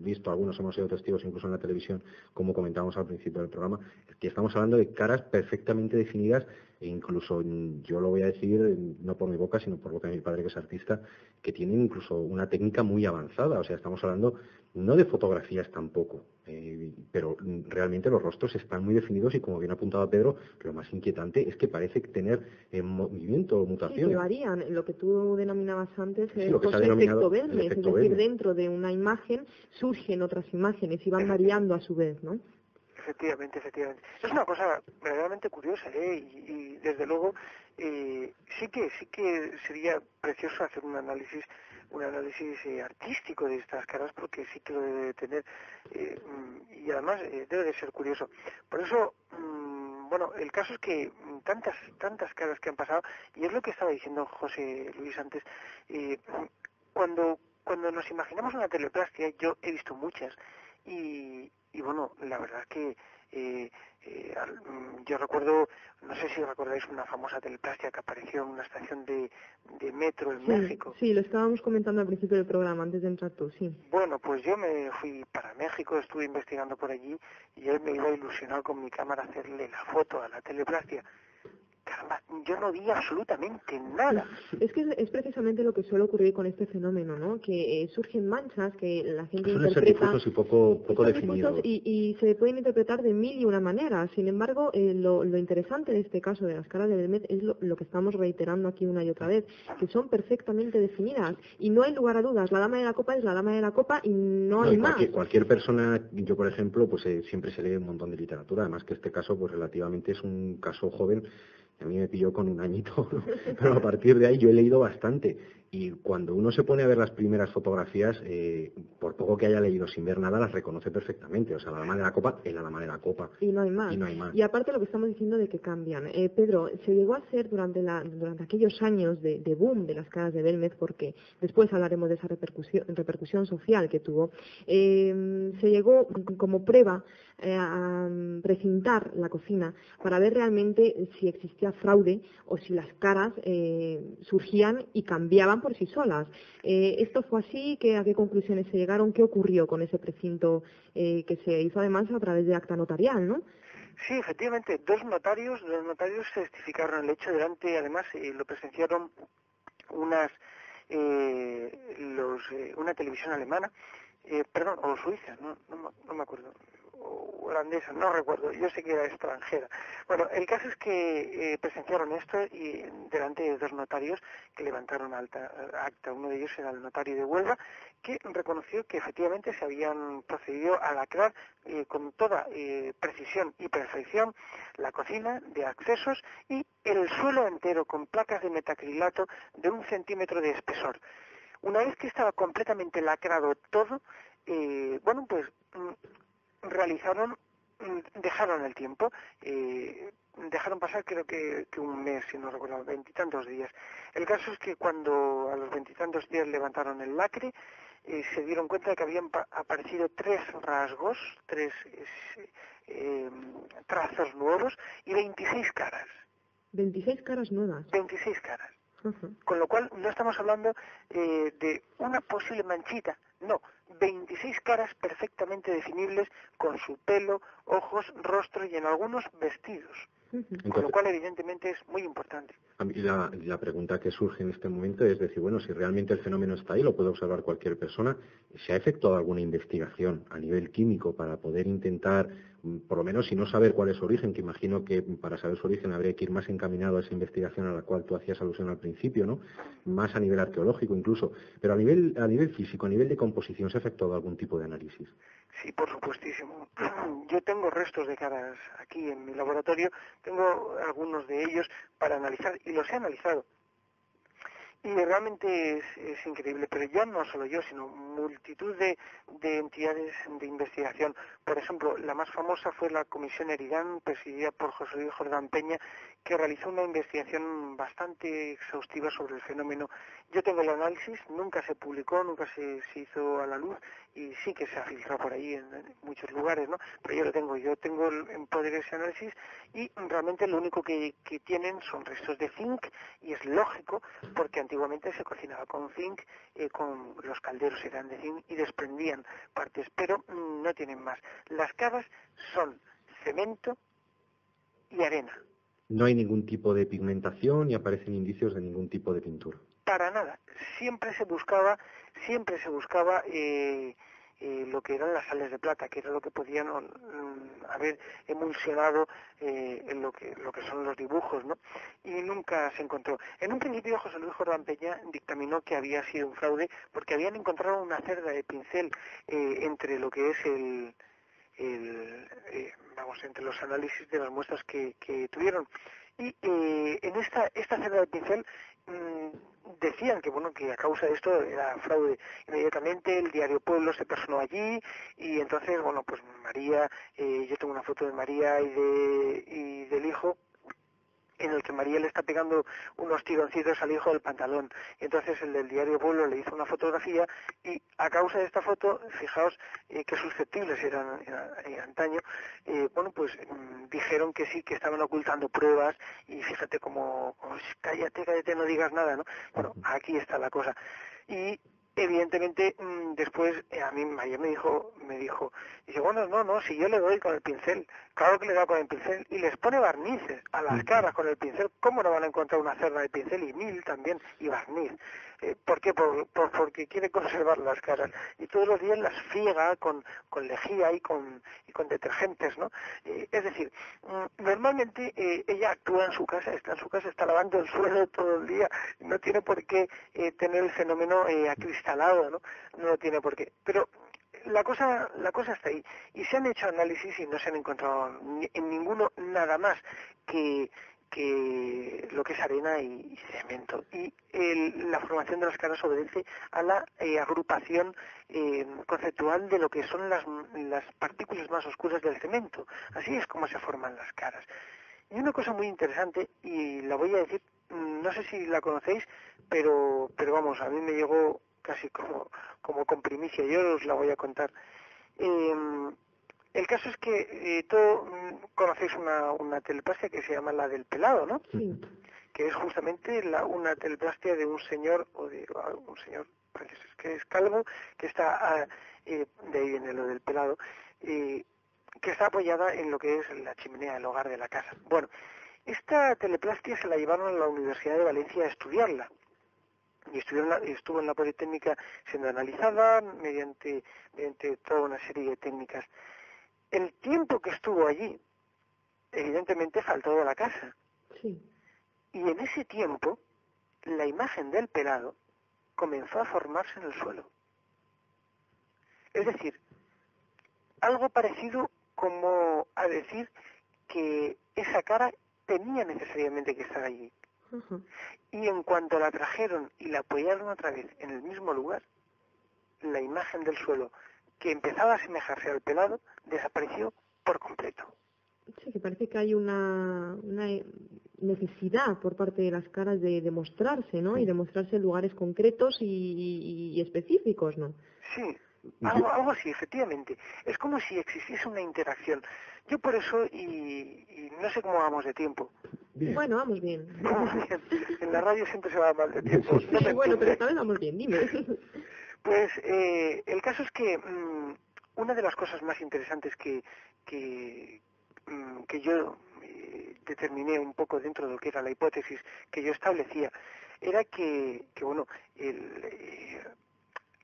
visto, algunos hemos sido testigos incluso en la televisión, como comentábamos al principio del programa, es que estamos hablando de caras perfectamente definidas, e incluso, yo lo voy a decir no por mi boca, sino por boca de mi padre, que es artista, que tienen incluso una técnica muy avanzada. O sea, estamos hablando no de fotografías tampoco, pero realmente los rostros están muy definidos y, como bien apuntaba Pedro, lo más inquietante es que parece tener movimiento o mutación. Sí, que varían. Lo que tú denominabas antes es efecto Vermes, es decir, dentro de una imagen surgen otras imágenes y van variando a su vez, ¿no? Efectivamente. Es una cosa verdaderamente curiosa, y desde luego sí que sería precioso hacer un análisis artístico de estas caras, porque sí que lo debe de tener, y además debe de ser curioso. Por eso, bueno, el caso es que tantas caras que han pasado, y es lo que estaba diciendo José Luis antes, cuando nos imaginamos una teleplastia, yo he visto muchas, y bueno, la verdad es que yo recuerdo, no sé si recordáis una famosa teleplastia que apareció en una estación de metro en México. Sí, lo estábamos comentando al principio del programa, antes de entrar tú, sí. Bueno, pues yo me fui para México, estuve investigando por allí, y él me iba a ilusionar con mi cámara a hacerle la foto a la teleplastia. Caramba, yo no vi absolutamente nada. Es que es precisamente lo que suele ocurrir con este fenómeno, ¿no? Que surgen manchas que la gente interpreta... Son difusos y poco definidos. Y se pueden interpretar de mil y una maneras. Sin embargo, lo interesante de este caso de las caras de Belmet es lo que estamos reiterando aquí una y otra vez, que son perfectamente definidas. Y no hay lugar a dudas. La dama de la copa es la dama de la copa y no hay más. Cualquier persona, yo por ejemplo, pues siempre se lee un montón de literatura. Además que este caso, pues relativamente es un caso joven, A mí me pilló con un añito, ¿no? Pero a partir de ahí yo he leído bastante. Y cuando uno se pone a ver las primeras fotografías, por poco que haya leído sin ver nada, las reconoce perfectamente. O sea, la dama de la copa es la dama de la copa. Y no hay más. Y no hay más. Y aparte lo que estamos diciendo de que cambian. Pedro, se llegó a hacer durante aquellos años de boom de las caras de Belmez, porque después hablaremos de esa repercusión social que tuvo, se llegó como prueba a precintar la cocina para ver realmente si existía fraude o si las caras surgían y cambiaban por sí solas. ¿Esto fue así? ¿A qué conclusiones se llegaron? ¿Qué ocurrió con ese precinto que se hizo además a través de acta notarial, ¿no? Sí, efectivamente, dos notarios testificaron el hecho delante, además lo presenciaron una televisión alemana, o suiza, no me acuerdo, o holandesa, no recuerdo, yo sé que era extranjera. Bueno, el caso es que presenciaron esto y delante de dos notarios que levantaron acta. Uno de ellos era el notario de Huelva, que reconoció que efectivamente se habían procedido a lacrar con toda precisión y perfección la cocina de accesos y el suelo entero con placas de metacrilato de 1 centímetro de espesor. Una vez que estaba completamente lacrado todo, dejaron el tiempo, dejaron pasar creo que un mes, si no recuerdo, 20 y tantos días. El caso es que cuando a los 20 y tantos días levantaron el lacre, se dieron cuenta de que habían aparecido 3 rasgos, 3 trazos nuevos y 26 caras. 26 caras nuevas. 26 caras. Con lo cual no estamos hablando de una posible manchita, no, 26 caras perfectamente definibles con su pelo, ojos, rostro y en algunos vestidos. Entonces, con lo cual evidentemente es muy importante. A mí la pregunta que surge en este momento es decir, bueno, si realmente el fenómeno está ahí, lo puede observar cualquier persona, ¿se ha efectuado alguna investigación a nivel químico para poder intentar, por lo menos si no saber cuál es su origen, que imagino que para saber su origen habría que ir más encaminado a esa investigación a la cual tú hacías alusión al principio, ¿no? Más a nivel arqueológico incluso, pero a nivel físico, a nivel de composición, ¿se ha efectuado algún tipo de análisis? Sí, por supuestísimo. Yo tengo restos de caras aquí en mi laboratorio, tengo algunos de ellos para analizar y los he analizado. Y realmente es increíble, pero ya no solo yo, sino multitud de entidades de investigación. Por ejemplo, la más famosa fue la Comisión Eridán, presidida por José Luis Jordán Peña, que realizó una investigación bastante exhaustiva sobre el fenómeno. Yo tengo el análisis, nunca se publicó, nunca se hizo a la luz, y sí que se ha filtrado por ahí en muchos lugares, ¿no? Pero yo tengo en poder ese análisis y realmente lo único que tienen son restos de zinc y es lógico porque antiguamente se cocinaba con zinc, con los calderos eran de zinc y desprendían partes, pero no tienen más. Las caras son cemento y arena. No hay ningún tipo de pigmentación ni aparecen indicios de ningún tipo de pintura. Para nada. Siempre se buscaba lo que eran las sales de plata, que era lo que podían haber emulsionado en lo que son los dibujos, ¿no? Y nunca se encontró. En un principio José Luis Jordán Peña dictaminó que había sido un fraude porque habían encontrado una cerda de pincel entre lo que es entre los análisis de las muestras que tuvieron. Y en esta cerda de pincel decían que a causa de esto era fraude. Inmediatamente el diario Pueblo se personó allí y entonces, pues María, yo tengo una foto de María y del hijo, en el que María le está pegando unos tironcitos al hijo del pantalón. Entonces el del diario Pueblo le hizo una fotografía y a causa de esta foto, fijaos qué susceptibles eran antaño, dijeron que sí, que estaban ocultando pruebas y fíjate como cállate, no digas nada, ¿no? Bueno, aquí está la cosa. Y evidentemente después a mí María me dijo, dice, no, si yo le doy con el pincel, claro que le da con el pincel y les pone barnices a las caras con el pincel, ¿cómo no van a encontrar una cerda de pincel y mil también y barniz? ¿Por qué? Porque quiere conservar las caras y todos los días las friega con lejía y con detergentes, ¿no? Es decir, normalmente ella actúa en su casa, está lavando el suelo todo el día, no tiene por qué tener el fenómeno acristalado, ¿no? No lo tiene por qué. Pero la cosa está ahí. Y se han hecho análisis y no se han encontrado en ninguno nada más que que lo que es arena y cemento. Y la formación de las caras obedece a la agrupación conceptual de lo que son las partículas más oscuras del cemento. Así es como se forman las caras. Y una cosa muy interesante, y la voy a decir, no sé si la conocéis, pero vamos, a mí me llegó casi como con primicia, yo os la voy a contar. El caso es que todos conocéis una teleplastia que se llama la del pelado, ¿no? Sí. Que es justamente una teleplastia de un señor, parece que es calvo, que está, de ahí viene lo del pelado, que está apoyada en lo que es la chimenea del hogar de la casa. Bueno, esta teleplastia se la llevaron a la Universidad de Valencia a estudiarla. Y estuvo en la Politécnica siendo analizada mediante toda una serie de técnicas. El tiempo que estuvo allí, evidentemente faltó de la casa. Sí. Y en ese tiempo, la imagen del pelado comenzó a formarse en el suelo. Es decir, algo parecido como a decir que esa cara tenía necesariamente que estar allí. Ajá. Y en cuanto la trajeron y la apoyaron otra vez en el mismo lugar, la imagen del suelo, que empezaba a asemejarse al pelado, desapareció por completo. Sí, que parece que hay una necesidad por parte de las caras de demostrarse, ¿no? Y demostrarse en lugares concretos y específicos, ¿no? Sí, algo así, efectivamente. Es como si existiese una interacción. Yo por eso, y no sé cómo vamos de tiempo. Bien. Bueno, vamos bien. En la radio siempre se va mal de tiempo. Sí, bueno, pero esta vez vamos bien, dime. Pues el caso es que una de las cosas más interesantes que yo determiné un poco dentro de lo que era la hipótesis que yo establecía era que bueno,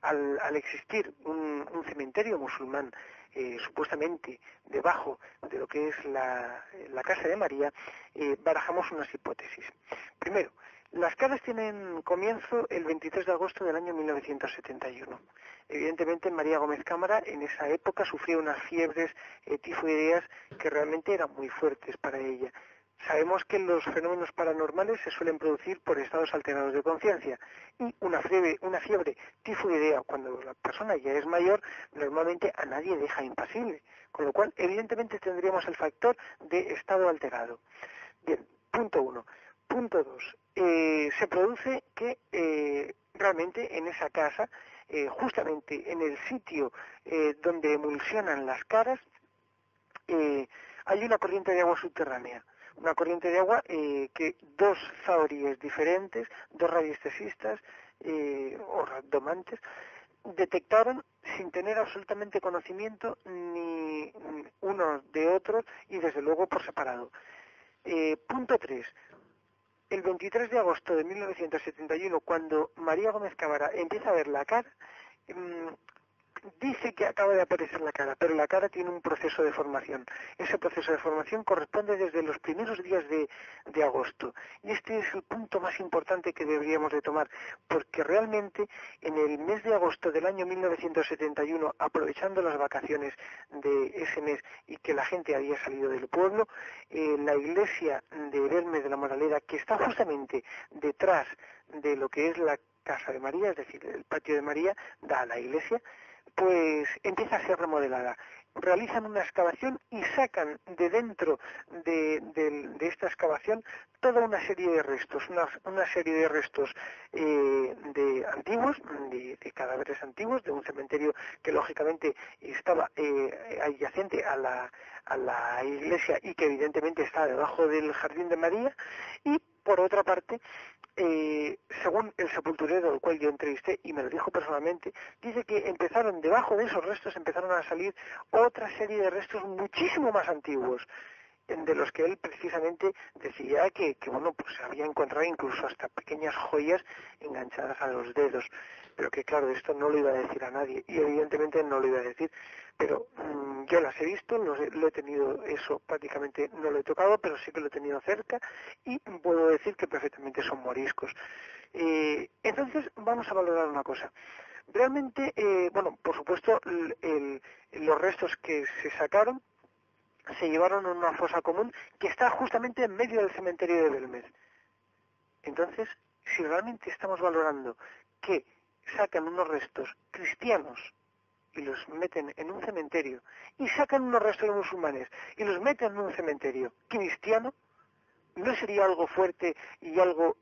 al existir un cementerio musulmán supuestamente debajo de lo que es la casa de María, barajamos unas hipótesis. Primero, las caras tienen comienzo el 23 de agosto del año 1971. Evidentemente María Gómez Cámara en esa época sufrió unas fiebres tifoideas que realmente eran muy fuertes para ella. Sabemos que los fenómenos paranormales se suelen producir por estados alterados de conciencia y una fiebre tifoidea cuando la persona ya es mayor normalmente a nadie deja impasible, con lo cual evidentemente tendríamos el factor de estado alterado. Bien, punto 1. Punto 2. Se produce que realmente en esa casa, justamente en el sitio donde emulsionan las caras, hay una corriente de agua subterránea. Una corriente de agua que dos zahoríes diferentes, dos radiestesistas o domantes, detectaron sin tener absolutamente conocimiento ni unos de otros y desde luego por separado. Punto 3. El 23 de agosto de 1971, cuando María Gómez Cámara empieza a ver la cara, dice que acaba de aparecer la cara, pero la cara tiene un proceso de formación. Ese proceso de formación corresponde desde los primeros días de agosto. Y este es el punto más importante que deberíamos de tomar, porque realmente en el mes de agosto del año 1971, aprovechando las vacaciones de ese mes y que la gente había salido del pueblo, la iglesia de Belmes de la Moraleda, que está justamente detrás de lo que es la casa de María, es decir, el patio de María, da a la iglesia, pues empieza a ser remodelada. Realizan una excavación y sacan de dentro de esta excavación toda una serie de restos, una serie de restos de antiguos, de cadáveres antiguos, de un cementerio que lógicamente estaba adyacente a la iglesia y que evidentemente está debajo del Jardín de María, y por otra parte, según el sepulturero al cual yo entrevisté y me lo dijo personalmente, dice que empezaron, debajo de esos restos empezaron a salir otra serie de restos muchísimo más antiguos, de los que él precisamente decía que bueno, pues había encontrado incluso hasta pequeñas joyas enganchadas a los dedos, pero que claro, esto no lo iba a decir a nadie y evidentemente no lo iba a decir, pero yo las he visto, lo he tenido, eso prácticamente no lo he tocado, pero sí que lo he tenido cerca y puedo decir que perfectamente son moriscos. Entonces vamos a valorar una cosa. Realmente, bueno, por supuesto, los restos que se sacaron se llevaron a una fosa común que está justamente en medio del cementerio de Belmez. Entonces, si realmente estamos valorando que sacan unos restos cristianos y los meten en un cementerio, y sacan unos restos de musulmanes y los meten en un cementerio cristiano, ¿no sería algo fuerte y algo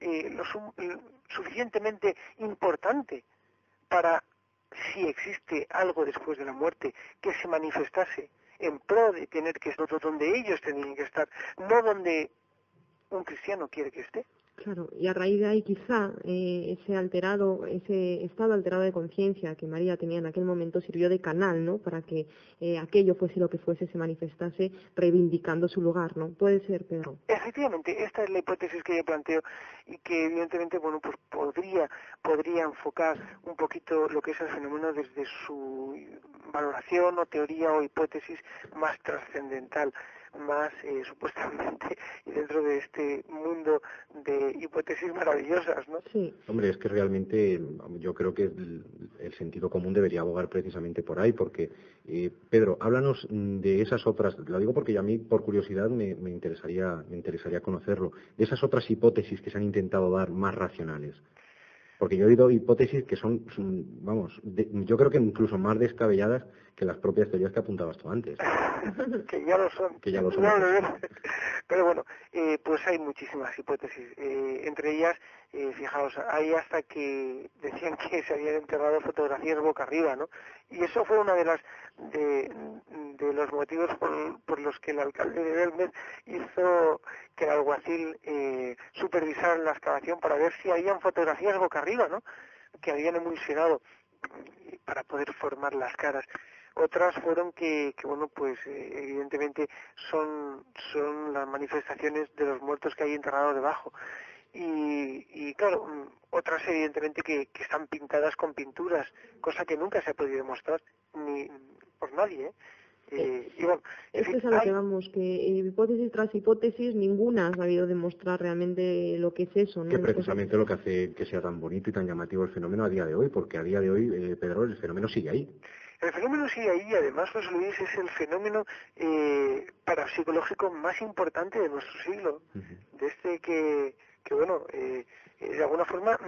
suficientemente importante para, si existe algo después de la muerte, que se manifestase en pro de tener que estar donde ellos tenían que estar, no donde un cristiano quiere que esté? Claro, y a raíz de ahí quizá ese estado alterado de conciencia que María tenía en aquel momento sirvió de canal, ¿no? Para que aquello fuese lo que fuese, se manifestase reivindicando su lugar, ¿no? Puede ser, Pedro. Efectivamente, esta es la hipótesis que yo planteo y que evidentemente, bueno, pues podría enfocar un poquito lo que es el fenómeno desde su valoración o teoría o hipótesis más trascendental, más supuestamente, y dentro de este mundo de hipótesis maravillosas, ¿no? Sí. Hombre, es que realmente yo creo que el sentido común debería abogar precisamente por ahí, porque, Pedro, háblanos de esas otras, lo digo porque a mí, por curiosidad, me interesaría conocerlo, de esas otras hipótesis que se han intentado dar más racionales. Porque yo he oído hipótesis que son vamos, yo creo que incluso más descabelladas que las propias teorías que apuntabas tú antes. Que ya lo son. Que ya lo son. Pero bueno, pues hay muchísimas hipótesis. Entre ellas, fijaos, hay hasta que decían que se habían enterrado fotografías boca arriba, ¿no? Y eso fue una de las de los motivos por los que el alcalde de Belmez hizo que el alguacil supervisara la excavación para ver si habían fotografías boca arriba, ¿no? Que habían emulsionado para poder formar las caras. Otras fueron que bueno, pues evidentemente son las manifestaciones de los muertos que hay enterrados debajo. Y claro, otras evidentemente que están pintadas con pinturas, cosa que nunca se ha podido demostrar ni por nadie, y bueno, Esto es a lo que vamos, que hipótesis tras hipótesis, ninguna ha sabido demostrar realmente lo que es eso, ¿no? Que precisamente lo que hace que sea tan bonito y tan llamativo el fenómeno a día de hoy, porque a día de hoy, Pedro, el fenómeno sigue ahí. El fenómeno sigue ahí y además, José Luis, es el fenómeno parapsicológico más importante de nuestro siglo. De este que bueno, de alguna forma,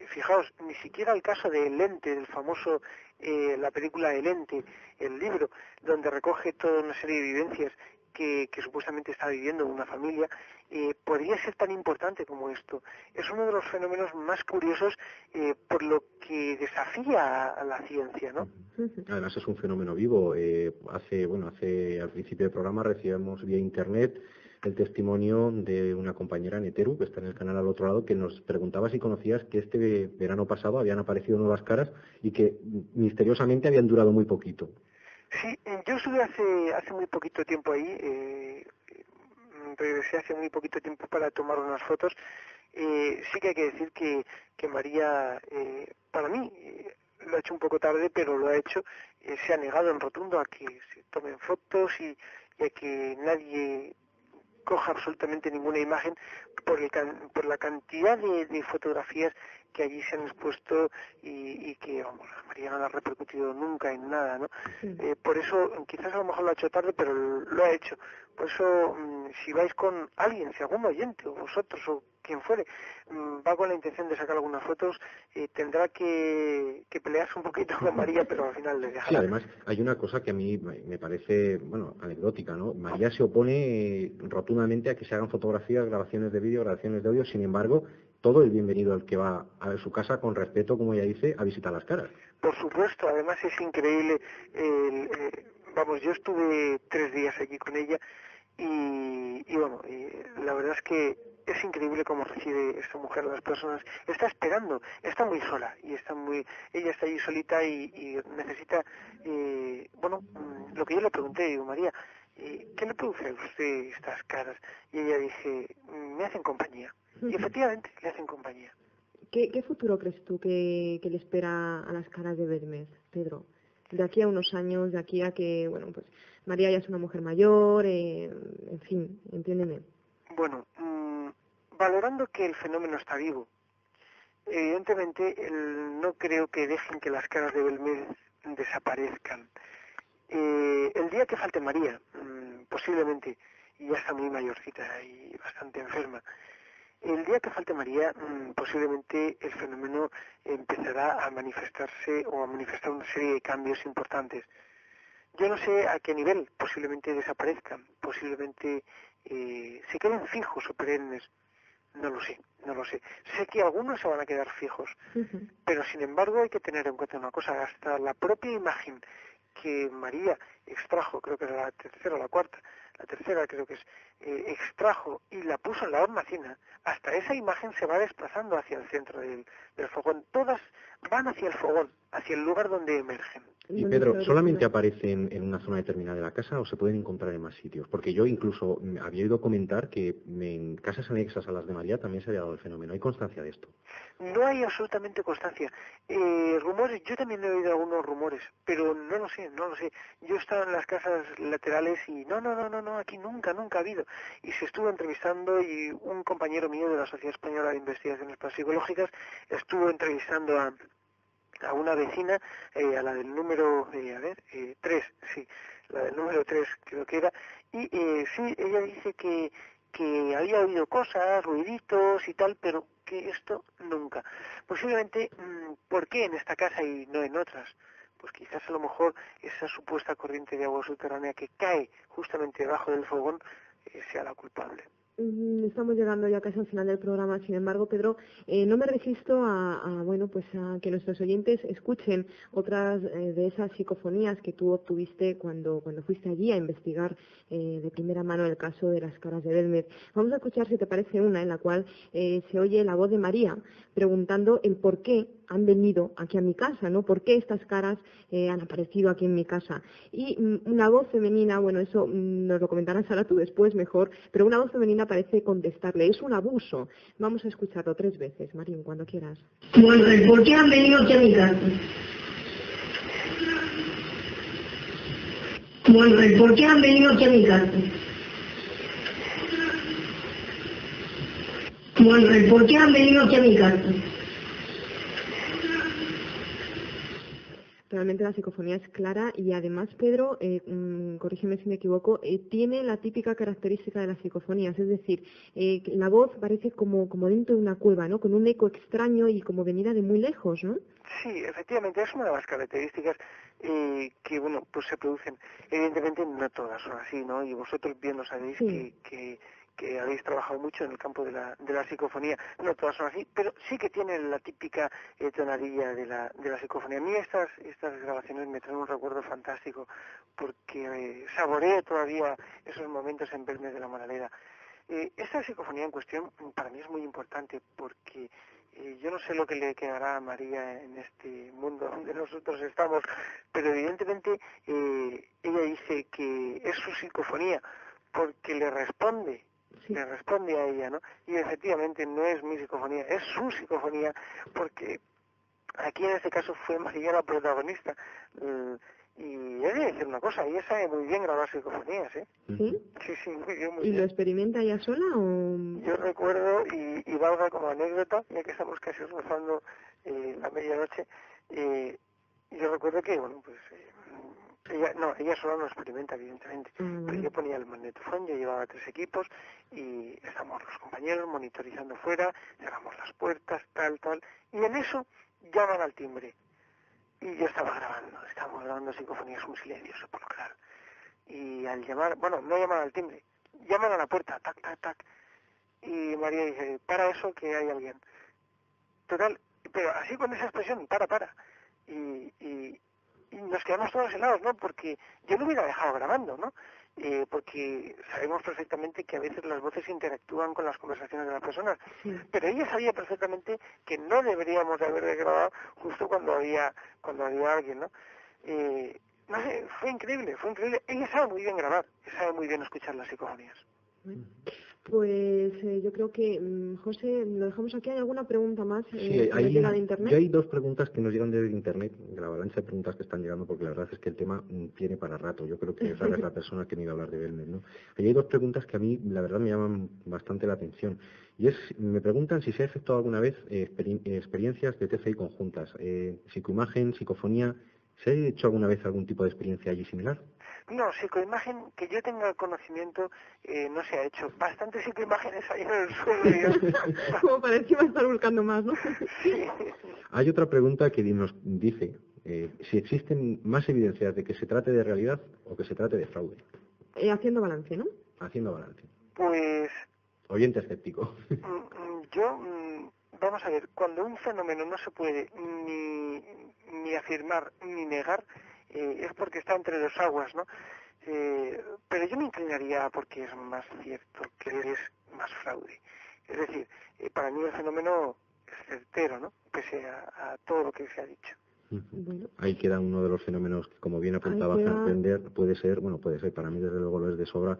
fijaos, ni siquiera el caso de El Ente, del famoso, la película El Ente, el libro, donde recoge toda una serie de vivencias que supuestamente está viviendo una familia, podría ser tan importante como esto. Es uno de los fenómenos más curiosos por lo que desafía a la ciencia, ¿no? Además es un fenómeno vivo. Hace al principio del programa recibimos vía internet el testimonio de una compañera Neteru, que está en el canal al otro lado, que nos preguntaba si conocías que este verano pasado habían aparecido nuevas caras y que misteriosamente habían durado muy poquito. Sí, yo estuve hace muy poquito tiempo ahí, regresé hace muy poquito tiempo para tomar unas fotos. Sí que hay que decir que María, para mí, lo ha hecho un poco tarde, pero lo ha hecho, se ha negado en rotundo a que se tomen fotos y a que nadie coja absolutamente ninguna imagen por la cantidad de fotografías que allí se han expuesto y que, vamos, María no ha repercutido nunca en nada, ¿no? Sí. Por eso, quizás a lo mejor lo ha hecho tarde, pero lo ha hecho. Por eso, si vais con alguien, si algún oyente, o vosotros, o quien fuere, va con la intención de sacar algunas fotos, tendrá que pelearse un poquito con María, pero al final le dejará. Sí, además hay una cosa que a mí me parece, bueno, anecdótica, ¿no? María se opone rotundamente a que se hagan fotografías, grabaciones de vídeo, grabaciones de audio, sin embargo, todo el bienvenido al que va a su casa con respeto, como ella dice, a visitar las caras. Por supuesto, además es increíble, vamos, yo estuve 3 días allí con ella y bueno, la verdad es que es increíble cómo recibe esta mujer a las personas. Está esperando, está muy sola y ella está allí solita y necesita, bueno, lo que yo le pregunté, digo, María, ¿qué le produce a usted estas caras? Y ella dije, me hacen compañía. Y efectivamente, le hacen compañía. ¿Qué futuro crees tú que le espera a las caras de Belmez, Pedro? De aquí a unos años, de aquí a que, bueno, pues María ya es una mujer mayor, en fin, entiéndeme. Bueno, valorando que el fenómeno está vivo, evidentemente no creo que dejen que las caras de Belmez desaparezcan. El día que falte María, posiblemente, y ya está muy mayorcita y bastante enferma. El día que falte María, posiblemente el fenómeno empezará a manifestarse o a manifestar una serie de cambios importantes. Yo no sé a qué nivel, posiblemente desaparezcan, posiblemente se queden fijos o perennes. No lo sé, no lo sé. Sé que algunos se van a quedar fijos, pero sin embargo hay que tener en cuenta una cosa, hasta la propia imagen que María extrajo, creo que era la tercera o la cuarta, la tercera creo que es, extrajo y la puso en la hornacina, hasta esa imagen se va desplazando hacia el centro del fogón. Todas van hacia el fogón, hacia el lugar donde emergen. Y Pedro, ¿solamente aparecen en una zona determinada de la casa o se pueden encontrar en más sitios? Porque yo incluso había oído comentar que en casas anexas a las de María también se había dado el fenómeno. ¿Hay constancia de esto? No hay absolutamente constancia. Rumores, yo también he oído algunos rumores, pero no lo sé. Yo he estado en las casas laterales y no, aquí nunca ha habido. Y se estuvo entrevistando y un compañero mío de la Sociedad Española de Investigaciones Parapsicológicas estuvo entrevistando a una vecina, a la del número, 3, sí, la del número 3 creo que era, y sí, ella dice que había oído cosas, ruiditos y tal, pero que esto nunca. Posiblemente, ¿por qué en esta casa y no en otras? Pues quizás a lo mejor esa supuesta corriente de agua subterránea que cae justamente debajo del fogón sea la culpable. Estamos llegando ya casi al final del programa. Sin embargo, Pedro, no me resisto a que nuestros oyentes escuchen otras de esas psicofonías que tú obtuviste cuando fuiste allí a investigar de primera mano el caso de las caras de Belmez. Vamos a escuchar, si te parece, una en la cual se oye la voz de María preguntando el por qué han venido aquí a mi casa, ¿no? ¿Por qué estas caras han aparecido aquí en mi casa? Y una voz femenina, bueno, eso nos lo comentarás ahora tú después mejor, pero una voz femenina parece contestarle, es un abuso. Vamos a escucharlo 3 veces, Marín, cuando quieras. Bueno, ¿por qué han venido aquí a mi casa? Bueno, ¿por qué han venido aquí a mi casa? Bueno, ¿por qué han venido aquí a mi casa? Realmente la psicofonía es clara y además, Pedro, corrígeme si me equivoco, tiene la típica característica de las psicofonías, es decir, la voz parece como dentro de una cueva, ¿no? Con un eco extraño y como venida de muy lejos, ¿no? Sí, efectivamente, es una de las características que, bueno, pues se producen. Evidentemente no todas son así, ¿no? Y vosotros bien lo sabéis que habéis trabajado mucho en el campo de la psicofonía. No todas son así, pero sí que tienen la típica tonadilla de la psicofonía. A mí estas grabaciones me traen un recuerdo fantástico porque saboreo todavía esos momentos en Belmez de la Moraleda. Esta psicofonía en cuestión para mí es muy importante porque yo no sé lo que le quedará a María en este mundo donde nosotros estamos, pero evidentemente ella dice que es su psicofonía porque le responde a ella, ¿no? Y efectivamente no es mi psicofonía, es su psicofonía, porque aquí en este caso fue María la protagonista. Y he de decir una cosa, ella sabe muy bien grabar psicofonías, ¿eh? ¿Sí? Sí, muy bien, muy ¿Y bien. lo experimenta ella sola o...? Yo recuerdo, y valga como anécdota, ya que estamos casi rozando la medianoche, yo recuerdo que, bueno, pues... ella sola no experimenta, evidentemente, pero yo ponía el magnetofón, yo llevaba 3 equipos y estamos los compañeros monitorizando fuera, cerramos las puertas, tal, y en eso llaman al timbre. Y yo estábamos grabando psicofonías, un silencio sepulcral. Y al llamar, bueno, no llaman al timbre, llaman a la puerta, tac, tac, tac. Y María dice, para eso que hay alguien. Total, pero así con esa expresión, para. Y nos quedamos todos helados, ¿no? Porque yo lo hubiera dejado grabando, ¿no? Porque sabemos perfectamente que a veces las voces interactúan con las conversaciones de las personas, pero ella sabía perfectamente que no deberíamos de haber grabado justo cuando había alguien, ¿no? No sé, fue increíble. Ella sabe muy bien grabar, sabe muy bien escuchar las psicofonías. Pues yo creo que, José, lo dejamos aquí. ¿Hay alguna pregunta más que nos llega de Internet? Yo hay 2 preguntas que nos llegan desde Internet, de la avalancha de preguntas que están llegando, porque la verdad es que el tema tiene para rato. Yo creo que Sara es la persona que me iba a hablar de Belmez, ¿no? Y hay 2 preguntas que a mí, la verdad, me llaman bastante la atención. Y me preguntan si se ha efectuado alguna vez experiencias de TCI conjuntas, psicoimagen, psicofonía, ¿Se ha hecho alguna vez algún tipo de experiencia allí similar? No, psicoimagen que yo tenga conocimiento no se ha hecho. Bastantes psicoimágenes hay en el suelo. Como para encima estar buscando más, ¿no? Sí. Hay otra pregunta que nos dice si existen más evidencias de que se trate de realidad o que se trate de fraude. Haciendo balance, ¿no? Haciendo balance. Pues Oyente escéptico. yo, vamos a ver, cuando un fenómeno no se puede ni afirmar ni negar, es porque está entre dos aguas, ¿no? Pero yo me inclinaría porque es más cierto, que es más fraude. Es decir, para mí el fenómeno es certero, ¿no? Pese a todo lo que se ha dicho. Bueno. Ahí queda uno de los fenómenos que, como bien apuntaba Fassbender, puede ser, para mí desde luego lo es de sobra,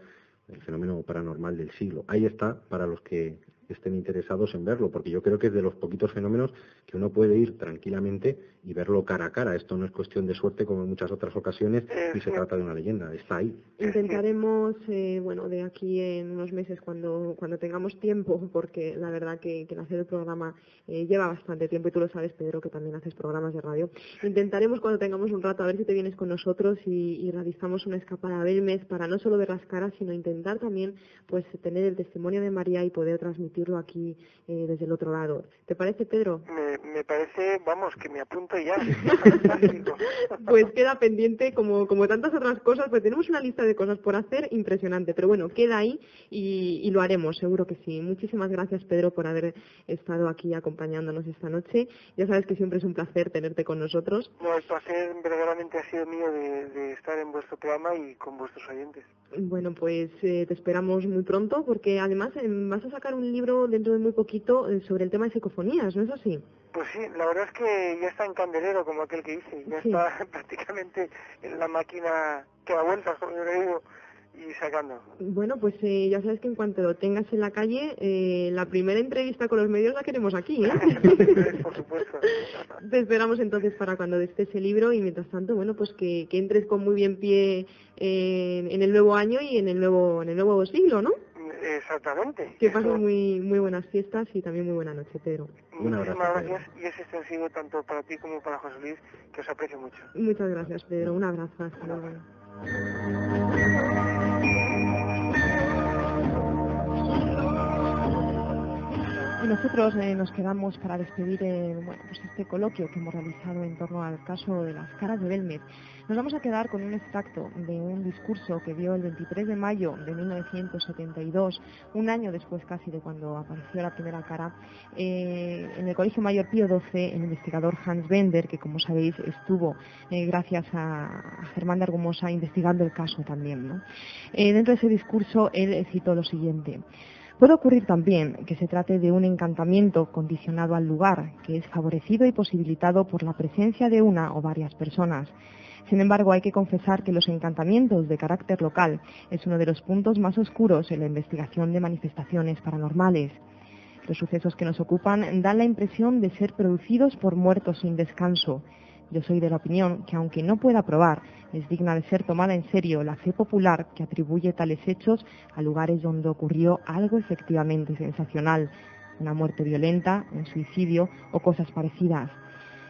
el fenómeno paranormal del siglo. Ahí está, para los que estén interesados en verlo, porque yo creo que es de los poquitos fenómenos que uno puede ir tranquilamente y verlo cara a cara. Esto no es cuestión de suerte como en muchas otras ocasiones y se trata de una leyenda, está ahí. Intentaremos, de aquí en unos meses cuando tengamos tiempo, porque la verdad que el hacer el programa lleva bastante tiempo y tú lo sabes, Pedro, que también haces programas de radio. Intentaremos cuando tengamos un rato a ver si te vienes con nosotros y realizamos una escapada a Belmez para no solo ver las caras, sino intentar también pues tener el testimonio de María y poder transmitirlo aquí desde el otro lado. ¿Te parece, Pedro? Me parece, vamos, que me apunto ya. Pues queda pendiente, como tantas otras cosas, pues tenemos una lista de cosas por hacer impresionante, pero bueno, queda ahí y lo haremos, seguro que sí. Muchísimas gracias, Pedro, por haber estado aquí acompañándonos esta noche. Ya sabes que siempre es un placer tenerte con nosotros. No, el placer verdaderamente ha sido mío de estar en vuestro programa y con vuestros oyentes. Bueno, pues te esperamos muy pronto, porque además vas a sacar un libro dentro de muy poquito sobre el tema de psicofonías, ¿no es así? Pues sí, la verdad es que ya está en candelero, como aquel que dice, ya está prácticamente en la máquina que da vueltas, como yo le digo, y sacando. Bueno, pues ya sabes que en cuanto lo tengas en la calle, la primera entrevista con los medios la queremos aquí, ¿eh? Por supuesto. Te esperamos entonces para cuando esté ese libro y mientras tanto, bueno, pues que entres con muy bien pie en el nuevo año y en el nuevo siglo, ¿no? Exactamente. Que pases muy buenas fiestas y también muy buena noche, Pedro. Muchísimas gracias y es extensivo tanto para ti como para José Luis, que os aprecio mucho. Muchas gracias, Pedro. Un abrazo. Hasta luego. Y nosotros nos quedamos para despedir pues este coloquio que hemos realizado en torno al caso de las caras de Belmez. Nos vamos a quedar con un extracto de un discurso que dio el 23 de mayo de 1972, un año después casi de cuando apareció la primera cara, en el Colegio Mayor Pío XII, el investigador Hans Bender, que como sabéis estuvo gracias a Germán de Argumosa investigando el caso también, ¿no? Dentro de ese discurso él citó lo siguiente: puede ocurrir también que se trate de un encantamiento condicionado al lugar, que es favorecido y posibilitado por la presencia de una o varias personas. Sin embargo, hay que confesar que los encantamientos de carácter local es uno de los puntos más oscuros en la investigación de manifestaciones paranormales. Los sucesos que nos ocupan dan la impresión de ser producidos por muertos sin descanso. Yo soy de la opinión que, aunque no pueda probar, es digna de ser tomada en serio la fe popular que atribuye tales hechos a lugares donde ocurrió algo efectivamente sensacional, una muerte violenta, un suicidio o cosas parecidas.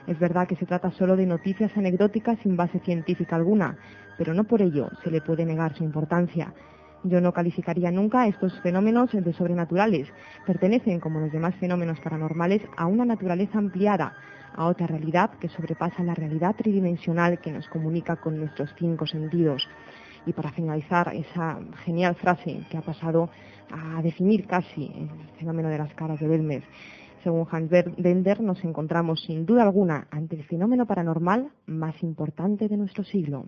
Es verdad que se trata solo de noticias anecdóticas sin base científica alguna, pero no por ello se le puede negar su importancia. Yo no calificaría nunca estos fenómenos de sobrenaturales. Pertenecen, como los demás fenómenos paranormales, a una naturaleza ampliada, a otra realidad que sobrepasa la realidad tridimensional que nos comunica con nuestros 5 sentidos. Y para finalizar, esa genial frase que ha pasado a definir casi el fenómeno de las caras de Belmez. Según Hans Bender, nos encontramos sin duda alguna ante el fenómeno paranormal más importante de nuestro siglo.